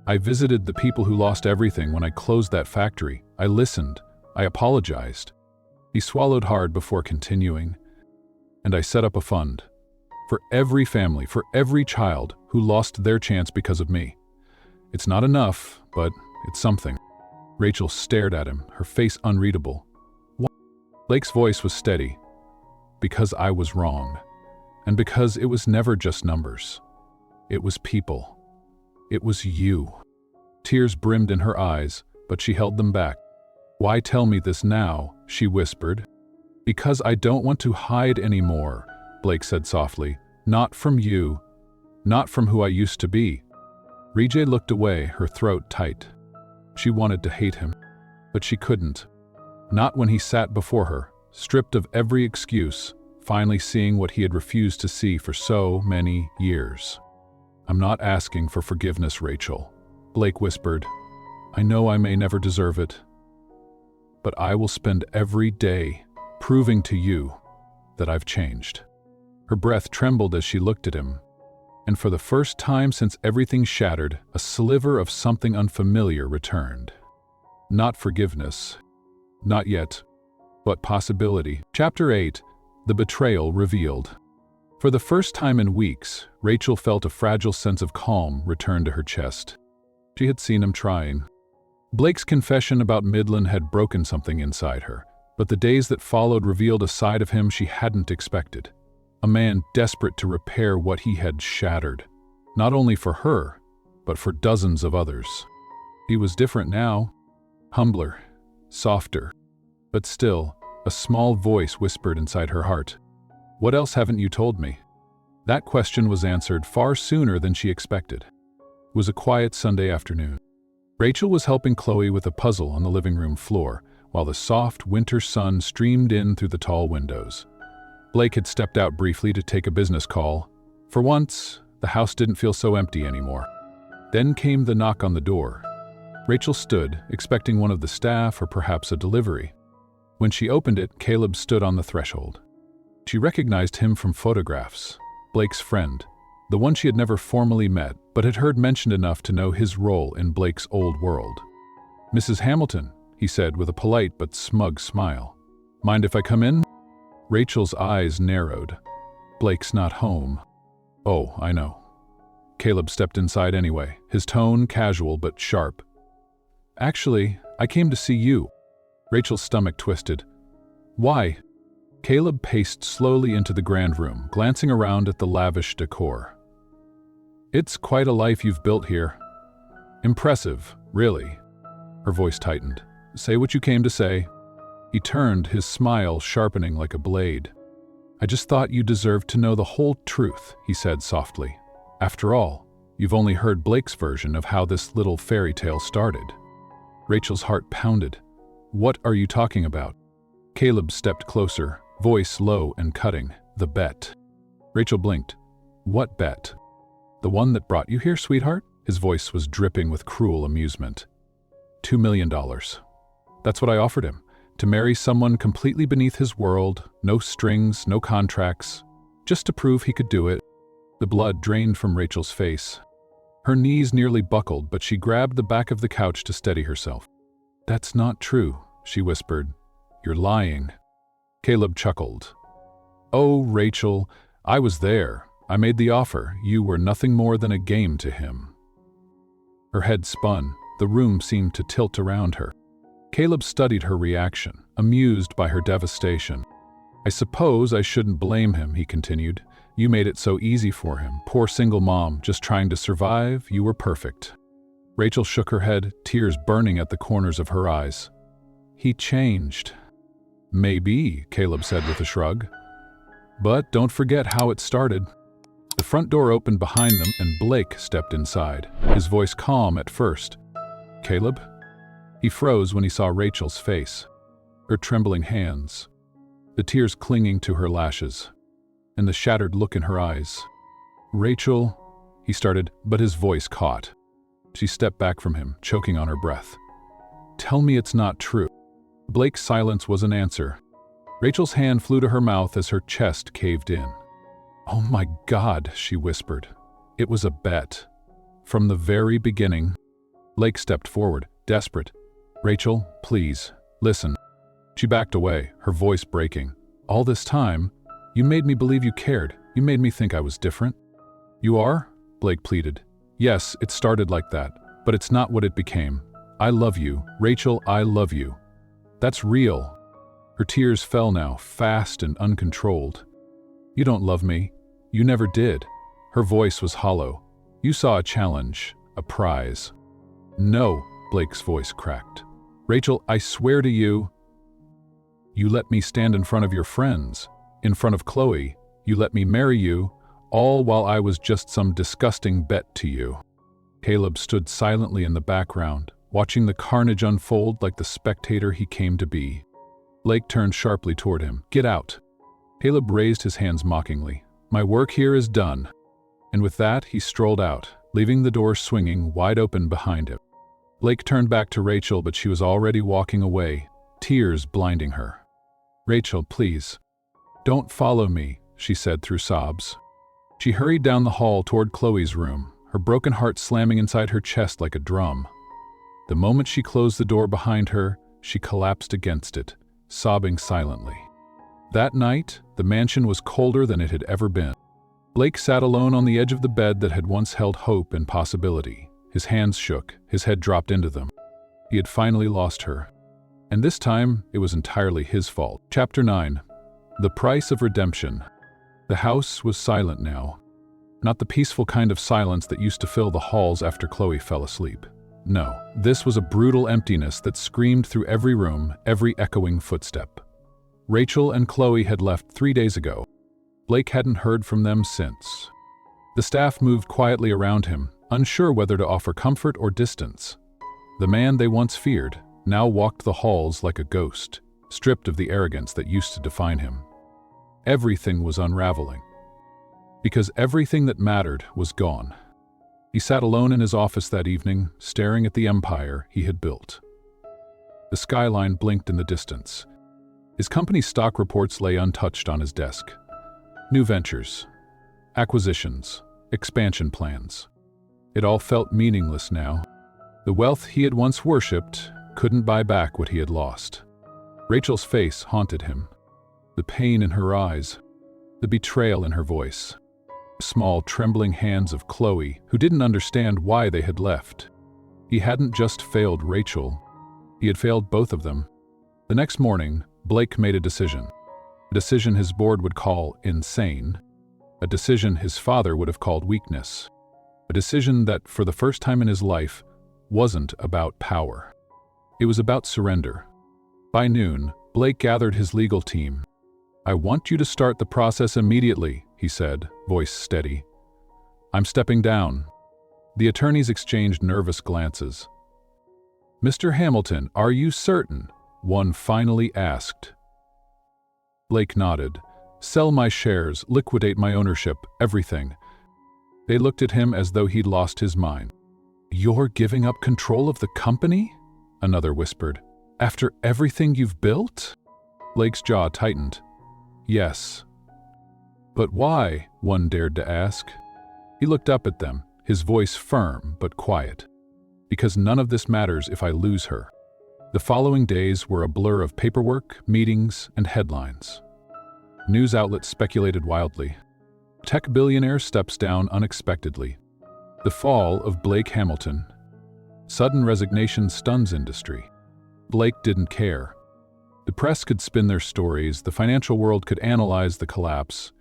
S1: I visited the people who lost everything when I closed that factory. I listened. I apologized. He swallowed hard before continuing. And I set up a fund. For every family, for every child who lost their chance because of me. It's not enough, but it's something. Rachel stared at him, her face unreadable. Why? Blake's voice was steady. Because I was wrong. And because it was never just numbers. It was people. It was you. Tears brimmed in her eyes, but she held them back. Why tell me this now? She whispered. Because I don't want to hide anymore, Blake said softly. Not from you. Not from who I used to be. Rachel looked away, her throat tight. She wanted to hate him, but she couldn't. Not when he sat before her, stripped of every excuse, finally seeing what he had refused to see for so many years. I'm not asking for forgiveness, Rachel, Blake whispered. I know I may never deserve it, but I will spend every day proving to you that I've changed. Her breath trembled as she looked at him, and for the first time since everything shattered, a sliver of something unfamiliar returned. Not forgiveness. Not yet. But possibility. Chapter 8. The Betrayal Revealed. For the first time in weeks, Rachel felt a fragile sense of calm return to her chest. She had seen him trying. Blake's confession about Midland had broken something inside her, but the days that followed revealed a side of him she hadn't expected. A man desperate to repair what he had shattered, not only for her, but for dozens of others. He was different now, humbler, softer, but still, a small voice whispered inside her heart, "What else haven't you told me?" That question was answered far sooner than she expected. It was a quiet Sunday afternoon. Rachel was helping Chloe with a puzzle on the living room floor, while the soft winter sun streamed in through the tall windows. Blake had stepped out briefly to take a business call. For once, the house didn't feel so empty anymore. Then came the knock on the door. Rachel stood, expecting one of the staff or perhaps a delivery. When she opened it, Caleb stood on the threshold. She recognized him from photographs, Blake's friend, the one she had never formally met, but had heard mentioned enough to know his role in Blake's old world. "Mrs. Hamilton," he said with a polite but smug smile. "Mind if I come in?" Rachel's eyes narrowed. "Blake's not home." "Oh, I know." Caleb stepped inside anyway, his tone casual but sharp. "Actually, I came to see you." Rachel's stomach twisted. "Why?" Caleb paced slowly into the grand room, glancing around at the lavish decor. "It's quite a life you've built here." "Impressive, really." Her voice tightened. "Say what you came to say." He turned, his smile sharpening like a blade. "I just thought you deserved to know the whole truth," he said softly. "After all, you've only heard Blake's version of how this little fairy tale started." Rachel's heart pounded. "What are you talking about?" Caleb stepped closer, voice low and cutting. "The bet." Rachel blinked. "What bet?" "The one that brought you here, sweetheart?" His voice was dripping with cruel amusement. $2 million. That's what I offered him. To marry someone completely beneath his world, no strings, no contracts, just to prove he could do it. The blood drained from Rachel's face. Her knees nearly buckled, but she grabbed the back of the couch to steady herself. "That's not true," she whispered. "You're lying." Caleb chuckled. "Oh, Rachel, I was there. I made the offer. You were nothing more than a game to him." Her head spun. The room seemed to tilt around her. Caleb studied her reaction, amused by her devastation. "I suppose I shouldn't blame him," he continued. "You made it so easy for him. Poor single mom, just trying to survive. You were perfect." Rachel shook her head, tears burning at the corners of her eyes. "He changed." "Maybe," Caleb said with a shrug. But don't forget how it started. The front door opened behind them and Blake stepped inside, his voice calm at first. "Caleb?" He froze when he saw Rachel's face, her trembling hands, the tears clinging to her lashes, and the shattered look in her eyes. "Rachel," he started, but his voice caught. She stepped back from him, choking on her breath. "Tell me it's not true." Blake's silence was an answer. Rachel's hand flew to her mouth as her chest caved in. "Oh my God," she whispered. "It was a bet. From the very beginning." Blake stepped forward, desperate. "Rachel, please, listen." She backed away, her voice breaking. "All this time, you made me believe you cared. You made me think I was different." "You are?" Blake pleaded. "Yes, it started like that, but it's not what it became. I love you, Rachel, I love you. That's real." Her tears fell now, fast and uncontrolled. "You don't love me. You never did." Her voice was hollow. "You saw a challenge, a prize." "No," Blake's voice cracked. "Rachel, I swear to you, you let me stand in front of your friends, in front of Chloe. You let me marry you, all while I was just some disgusting bet to you." Caleb stood silently in the background, watching the carnage unfold like the spectator he came to be. Blake turned sharply toward him. "Get out." Caleb raised his hands mockingly. "My work here is done." And with that, he strolled out, leaving the door swinging wide open behind him. Blake turned back to Rachel, but she was already walking away, tears blinding her. "Rachel, please. Don't follow me," she said through sobs. She hurried down the hall toward Chloe's room, her broken heart slamming inside her chest like a drum. The moment she closed the door behind her, she collapsed against it, sobbing silently. That night, the mansion was colder than it had ever been. Blake sat alone on the edge of the bed that had once held hope and possibility. His hands shook, his head dropped into them. He had finally lost her. And this time, it was entirely his fault. Chapter 9. The Price of Redemption. The house was silent now. Not the peaceful kind of silence that used to fill the halls after Chloe fell asleep. No, this was a brutal emptiness that screamed through every room, every echoing footstep. Rachel and Chloe had left 3 days ago. Blake hadn't heard from them since. The staff moved quietly around him, unsure whether to offer comfort or distance. The man they once feared now walked the halls like a ghost, stripped of the arrogance that used to define him. Everything was unraveling, because everything that mattered was gone. He sat alone in his office that evening, staring at the empire he had built. The skyline blinked in the distance. His company's stock reports lay untouched on his desk. New ventures, acquisitions, expansion plans. It all felt meaningless now. The wealth he had once worshipped couldn't buy back what he had lost. Rachel's face haunted him. The pain in her eyes, the betrayal in her voice. Small, trembling hands of Chloe, who didn't understand why they had left. He hadn't just failed Rachel. He had failed both of them. The next morning, Blake made a decision. A decision his board would call insane. A decision his father would have called weakness. A decision that, for the first time in his life, wasn't about power. It was about surrender. By noon, Blake gathered his legal team. "I want you to start the process immediately," he said, voice steady. "I'm stepping down." The attorneys exchanged nervous glances. "Mr. Hamilton, are you certain?" one finally asked. Blake nodded. "Sell my shares, liquidate my ownership, everything." They looked at him as though he'd lost his mind. "You're giving up control of the company?" another whispered. "After everything you've built?" Blake's jaw tightened. "Yes." "But why?" one dared to ask. He looked up at them, his voice firm but quiet. "Because none of this matters if I lose her." The following days were a blur of paperwork, meetings, and headlines. News outlets speculated wildly. Tech billionaire steps down unexpectedly. The fall of Blake Hamilton. Sudden resignation stuns industry. Blake didn't care. The press could spin their stories, the financial world could analyze the collapse.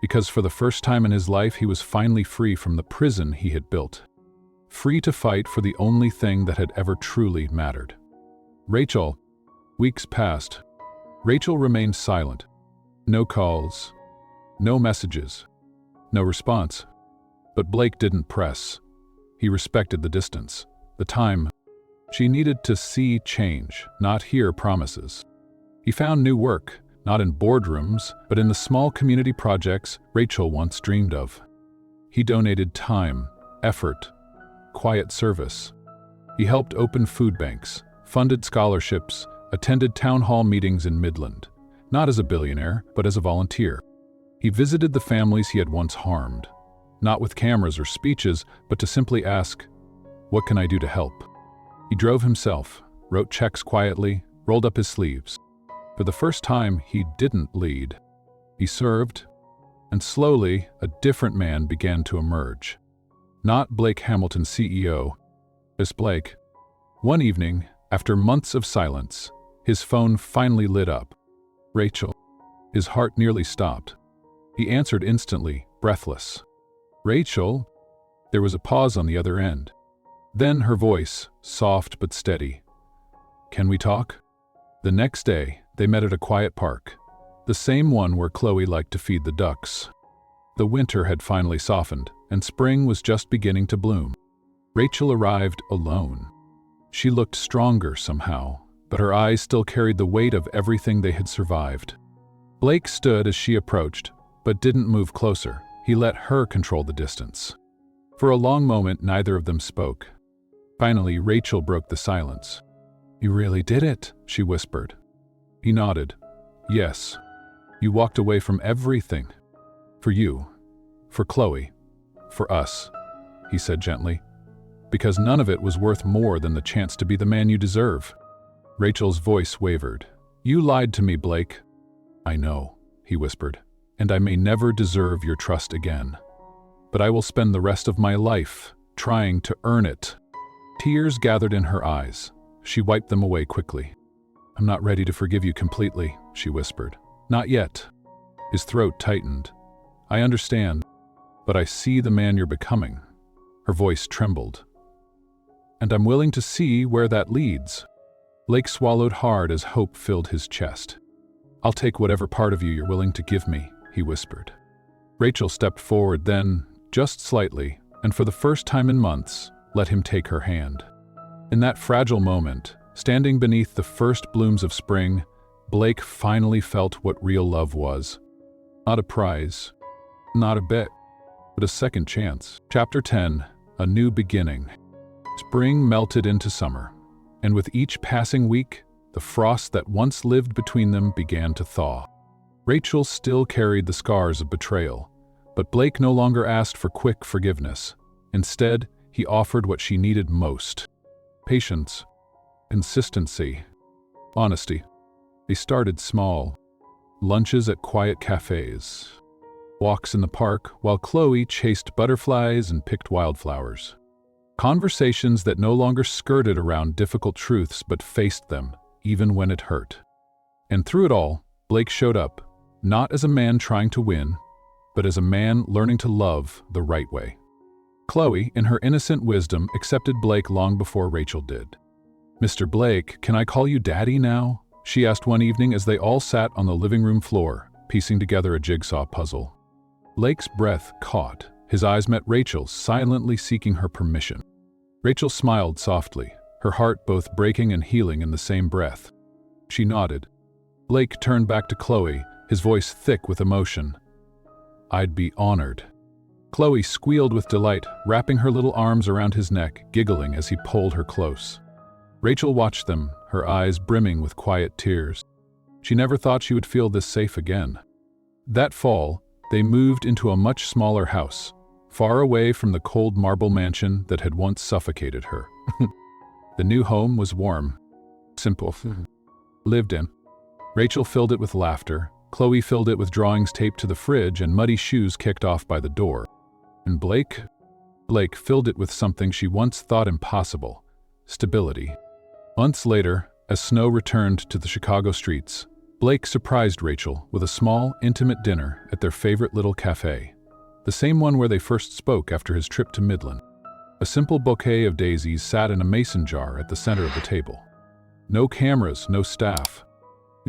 S1: Because for the first time in his life, he was finally free from the prison he had built. Free to fight for the only thing that had ever truly mattered. Rachel. Weeks passed. Rachel remained silent. No calls, no messages, no response. But Blake didn't press. He respected the distance, the time. She needed to see change, not hear promises. He found new work, not in boardrooms, but in the small community projects Rachel once dreamed of. He donated time, effort, quiet service. He helped open food banks, funded scholarships, attended town hall meetings in Midland, not as a billionaire, but as a volunteer. He visited the families he had once harmed, not with cameras or speeches, but to simply ask, "What can I do to help?" He drove himself, wrote checks quietly, rolled up his sleeves. For the first time, he didn't lead. He served, and slowly, a different man began to emerge. Not Blake Hamilton, CEO, just Blake. One evening, after months of silence, his phone finally lit up. Rachel. His heart nearly stopped. He answered instantly, breathless. "Rachel?" There was a pause on the other end. Then her voice, soft but steady. "Can we talk?" The next day, they met at a quiet park, the same one where Chloe liked to feed the ducks. The winter had finally softened, and spring was just beginning to bloom. Rachel arrived alone. She looked stronger somehow, but her eyes still carried the weight of everything they had survived. Blake stood as she approached, but didn't move closer. He let her control the distance. For a long moment, neither of them spoke. Finally, Rachel broke the silence. "You really did it," she whispered. He nodded. "Yes. You walked away from everything. For you. For Chloe. For us," he said gently. "Because none of it was worth more than the chance to be the man you deserve." Rachel's voice wavered. "You lied to me, Blake." "I know," he whispered, "and I may never deserve your trust again. But I will spend the rest of my life trying to earn it." Tears gathered in her eyes. She wiped them away quickly. "I'm not ready to forgive you completely," she whispered. "Not yet." His throat tightened. "I understand, but I see the man you're becoming." Her voice trembled. "And I'm willing to see where that leads." Blake swallowed hard as hope filled his chest. "I'll take whatever part of you you're willing to give me," he whispered. Rachel stepped forward then, just slightly, and for the first time in months, let him take her hand. In that fragile moment, standing beneath the first blooms of spring, Blake finally felt what real love was. Not a prize, not a bet, but a second chance. Chapter 10, A New Beginning. Spring melted into summer, and with each passing week, the frost that once lived between them began to thaw. Rachel still carried the scars of betrayal, but Blake no longer asked for quick forgiveness. Instead, he offered what she needed most: patience, consistency, honesty. They started small: lunches at quiet cafes, walks in the park while Chloe chased butterflies and picked wildflowers. Conversations that no longer skirted around difficult truths but faced them, even when it hurt. And through it all, Blake showed up, not as a man trying to win, but as a man learning to love the right way. Chloe, in her innocent wisdom, accepted Blake long before Rachel did. "Mr. Blake, can I call you Daddy now?" she asked one evening as they all sat on the living room floor, piecing together a jigsaw puzzle. Blake's breath caught. His eyes met Rachel's, silently seeking her permission. Rachel smiled softly, her heart both breaking and healing in the same breath. She nodded. Blake turned back to Chloe, his voice thick with emotion. "I'd be honored." Chloe squealed with delight, wrapping her little arms around his neck, giggling as he pulled her close. Rachel watched them, her eyes brimming with quiet tears. She never thought she would feel this safe again. That fall, they moved into a much smaller house, far away from the cold marble mansion that had once suffocated her. The new home was warm, simple, lived in. Rachel filled it with laughter, Chloe filled it with drawings taped to the fridge and muddy shoes kicked off by the door. And Blake filled it with something she once thought impossible: stability. Months later, as snow returned to the Chicago streets, Blake surprised Rachel with a small, intimate dinner at their favorite little cafe, the same one where they first spoke after his trip to Midland. A simple bouquet of daisies sat in a mason jar at the center of the table. No cameras, no staff,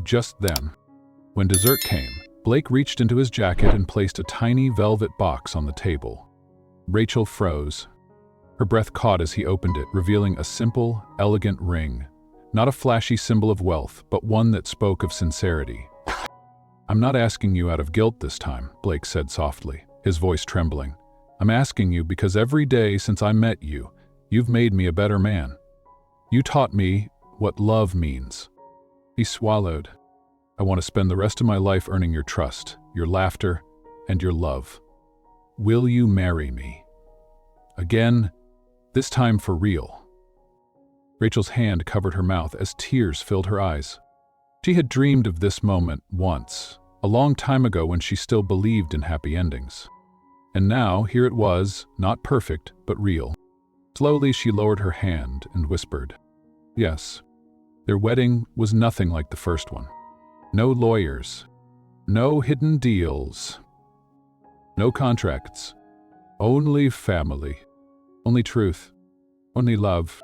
S1: just them. When dessert came, Blake reached into his jacket and placed a tiny velvet box on the table. Rachel froze. Her breath caught as he opened it, revealing a simple, elegant ring. Not a flashy symbol of wealth, but one that spoke of sincerity. "I'm not asking you out of guilt this time," Blake said softly, his voice trembling. "I'm asking you because every day since I met you, you've made me a better man. You taught me what love means." He swallowed. "I want to spend the rest of my life earning your trust, your laughter, and your love. Will you marry me?" Again, this time for real. Rachel's hand covered her mouth as tears filled her eyes. She had dreamed of this moment once, a long time ago when she still believed in happy endings. And now, here it was, not perfect, but real. Slowly, she lowered her hand and whispered, "Yes." Their wedding was nothing like the first one. No lawyers, no hidden deals, no contracts, only family, only truth, only love.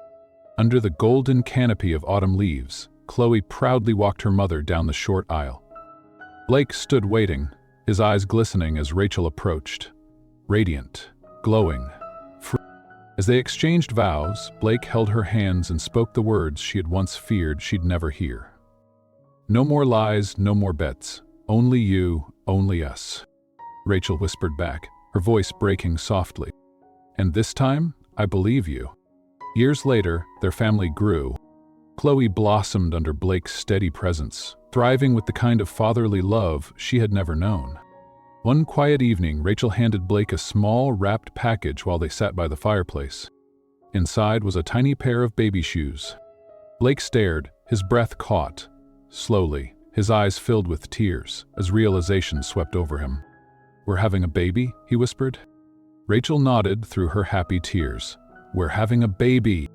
S1: Under the golden canopy of autumn leaves, Chloe proudly walked her mother down the short aisle. Blake stood waiting, his eyes glistening as Rachel approached, radiant, glowing, free. As they exchanged vows, Blake held her hands and spoke the words she had once feared she'd never hear. "No more lies, no more bets. Only you, only us," Rachel whispered back, her voice breaking softly. "And this time, I believe you." Years later, their family grew. Chloe blossomed under Blake's steady presence, thriving with the kind of fatherly love she had never known. One quiet evening, Rachel handed Blake a small, wrapped package while they sat by the fireplace. Inside was a tiny pair of baby shoes. Blake stared, his breath caught. Slowly, his eyes filled with tears as realization swept over him. "We're having a baby?" he whispered. Rachel nodded through her happy tears. "We're having a baby."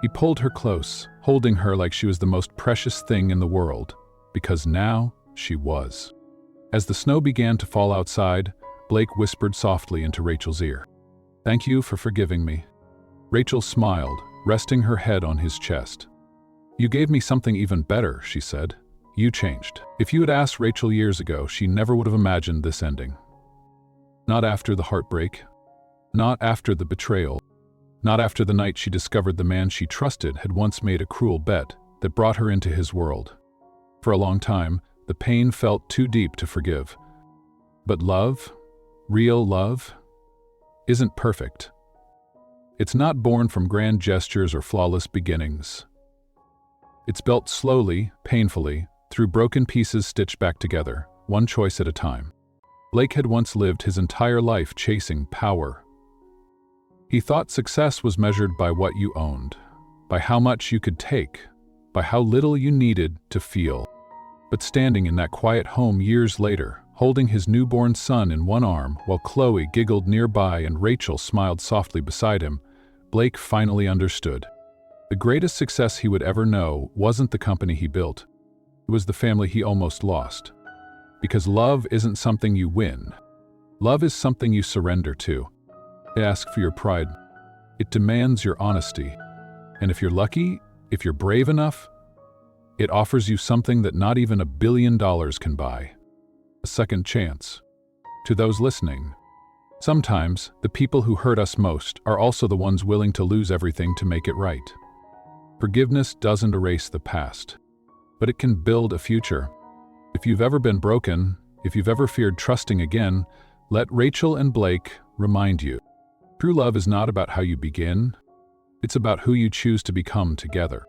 S1: He pulled her close, holding her like she was the most precious thing in the world, because now she was. As the snow began to fall outside, Blake whispered softly into Rachel's ear, "Thank you for forgiving me." Rachel smiled, resting her head on his chest. "You gave me something even better," she said. "You changed." If you had asked Rachel years ago, she never would have imagined this ending. Not after the heartbreak, not after the betrayal, not after the night she discovered the man she trusted had once made a cruel bet that brought her into his world. For a long time, the pain felt too deep to forgive. But love, real love, isn't perfect. It's not born from grand gestures or flawless beginnings. It's built slowly, painfully, through broken pieces stitched back together, one choice at a time. Blake had once lived his entire life chasing power. He thought success was measured by what you owned, by how much you could take, by how little you needed to feel. But standing in that quiet home years later, holding his newborn son in one arm while Chloe giggled nearby and Rachel smiled softly beside him, Blake finally understood. The greatest success he would ever know wasn't the company he built. It was the family he almost lost. Because love isn't something you win. Love is something you surrender to. It asks for your pride. It demands your honesty. And if you're lucky, if you're brave enough, it offers you something that not even $1 billion can buy. A second chance. To those listening, sometimes the people who hurt us most are also the ones willing to lose everything to make it right. Forgiveness doesn't erase the past, but it can build a future. If you've ever been broken, if you've ever feared trusting again, let Rachel and Blake remind you. True love is not about how you begin, it's about who you choose to become together.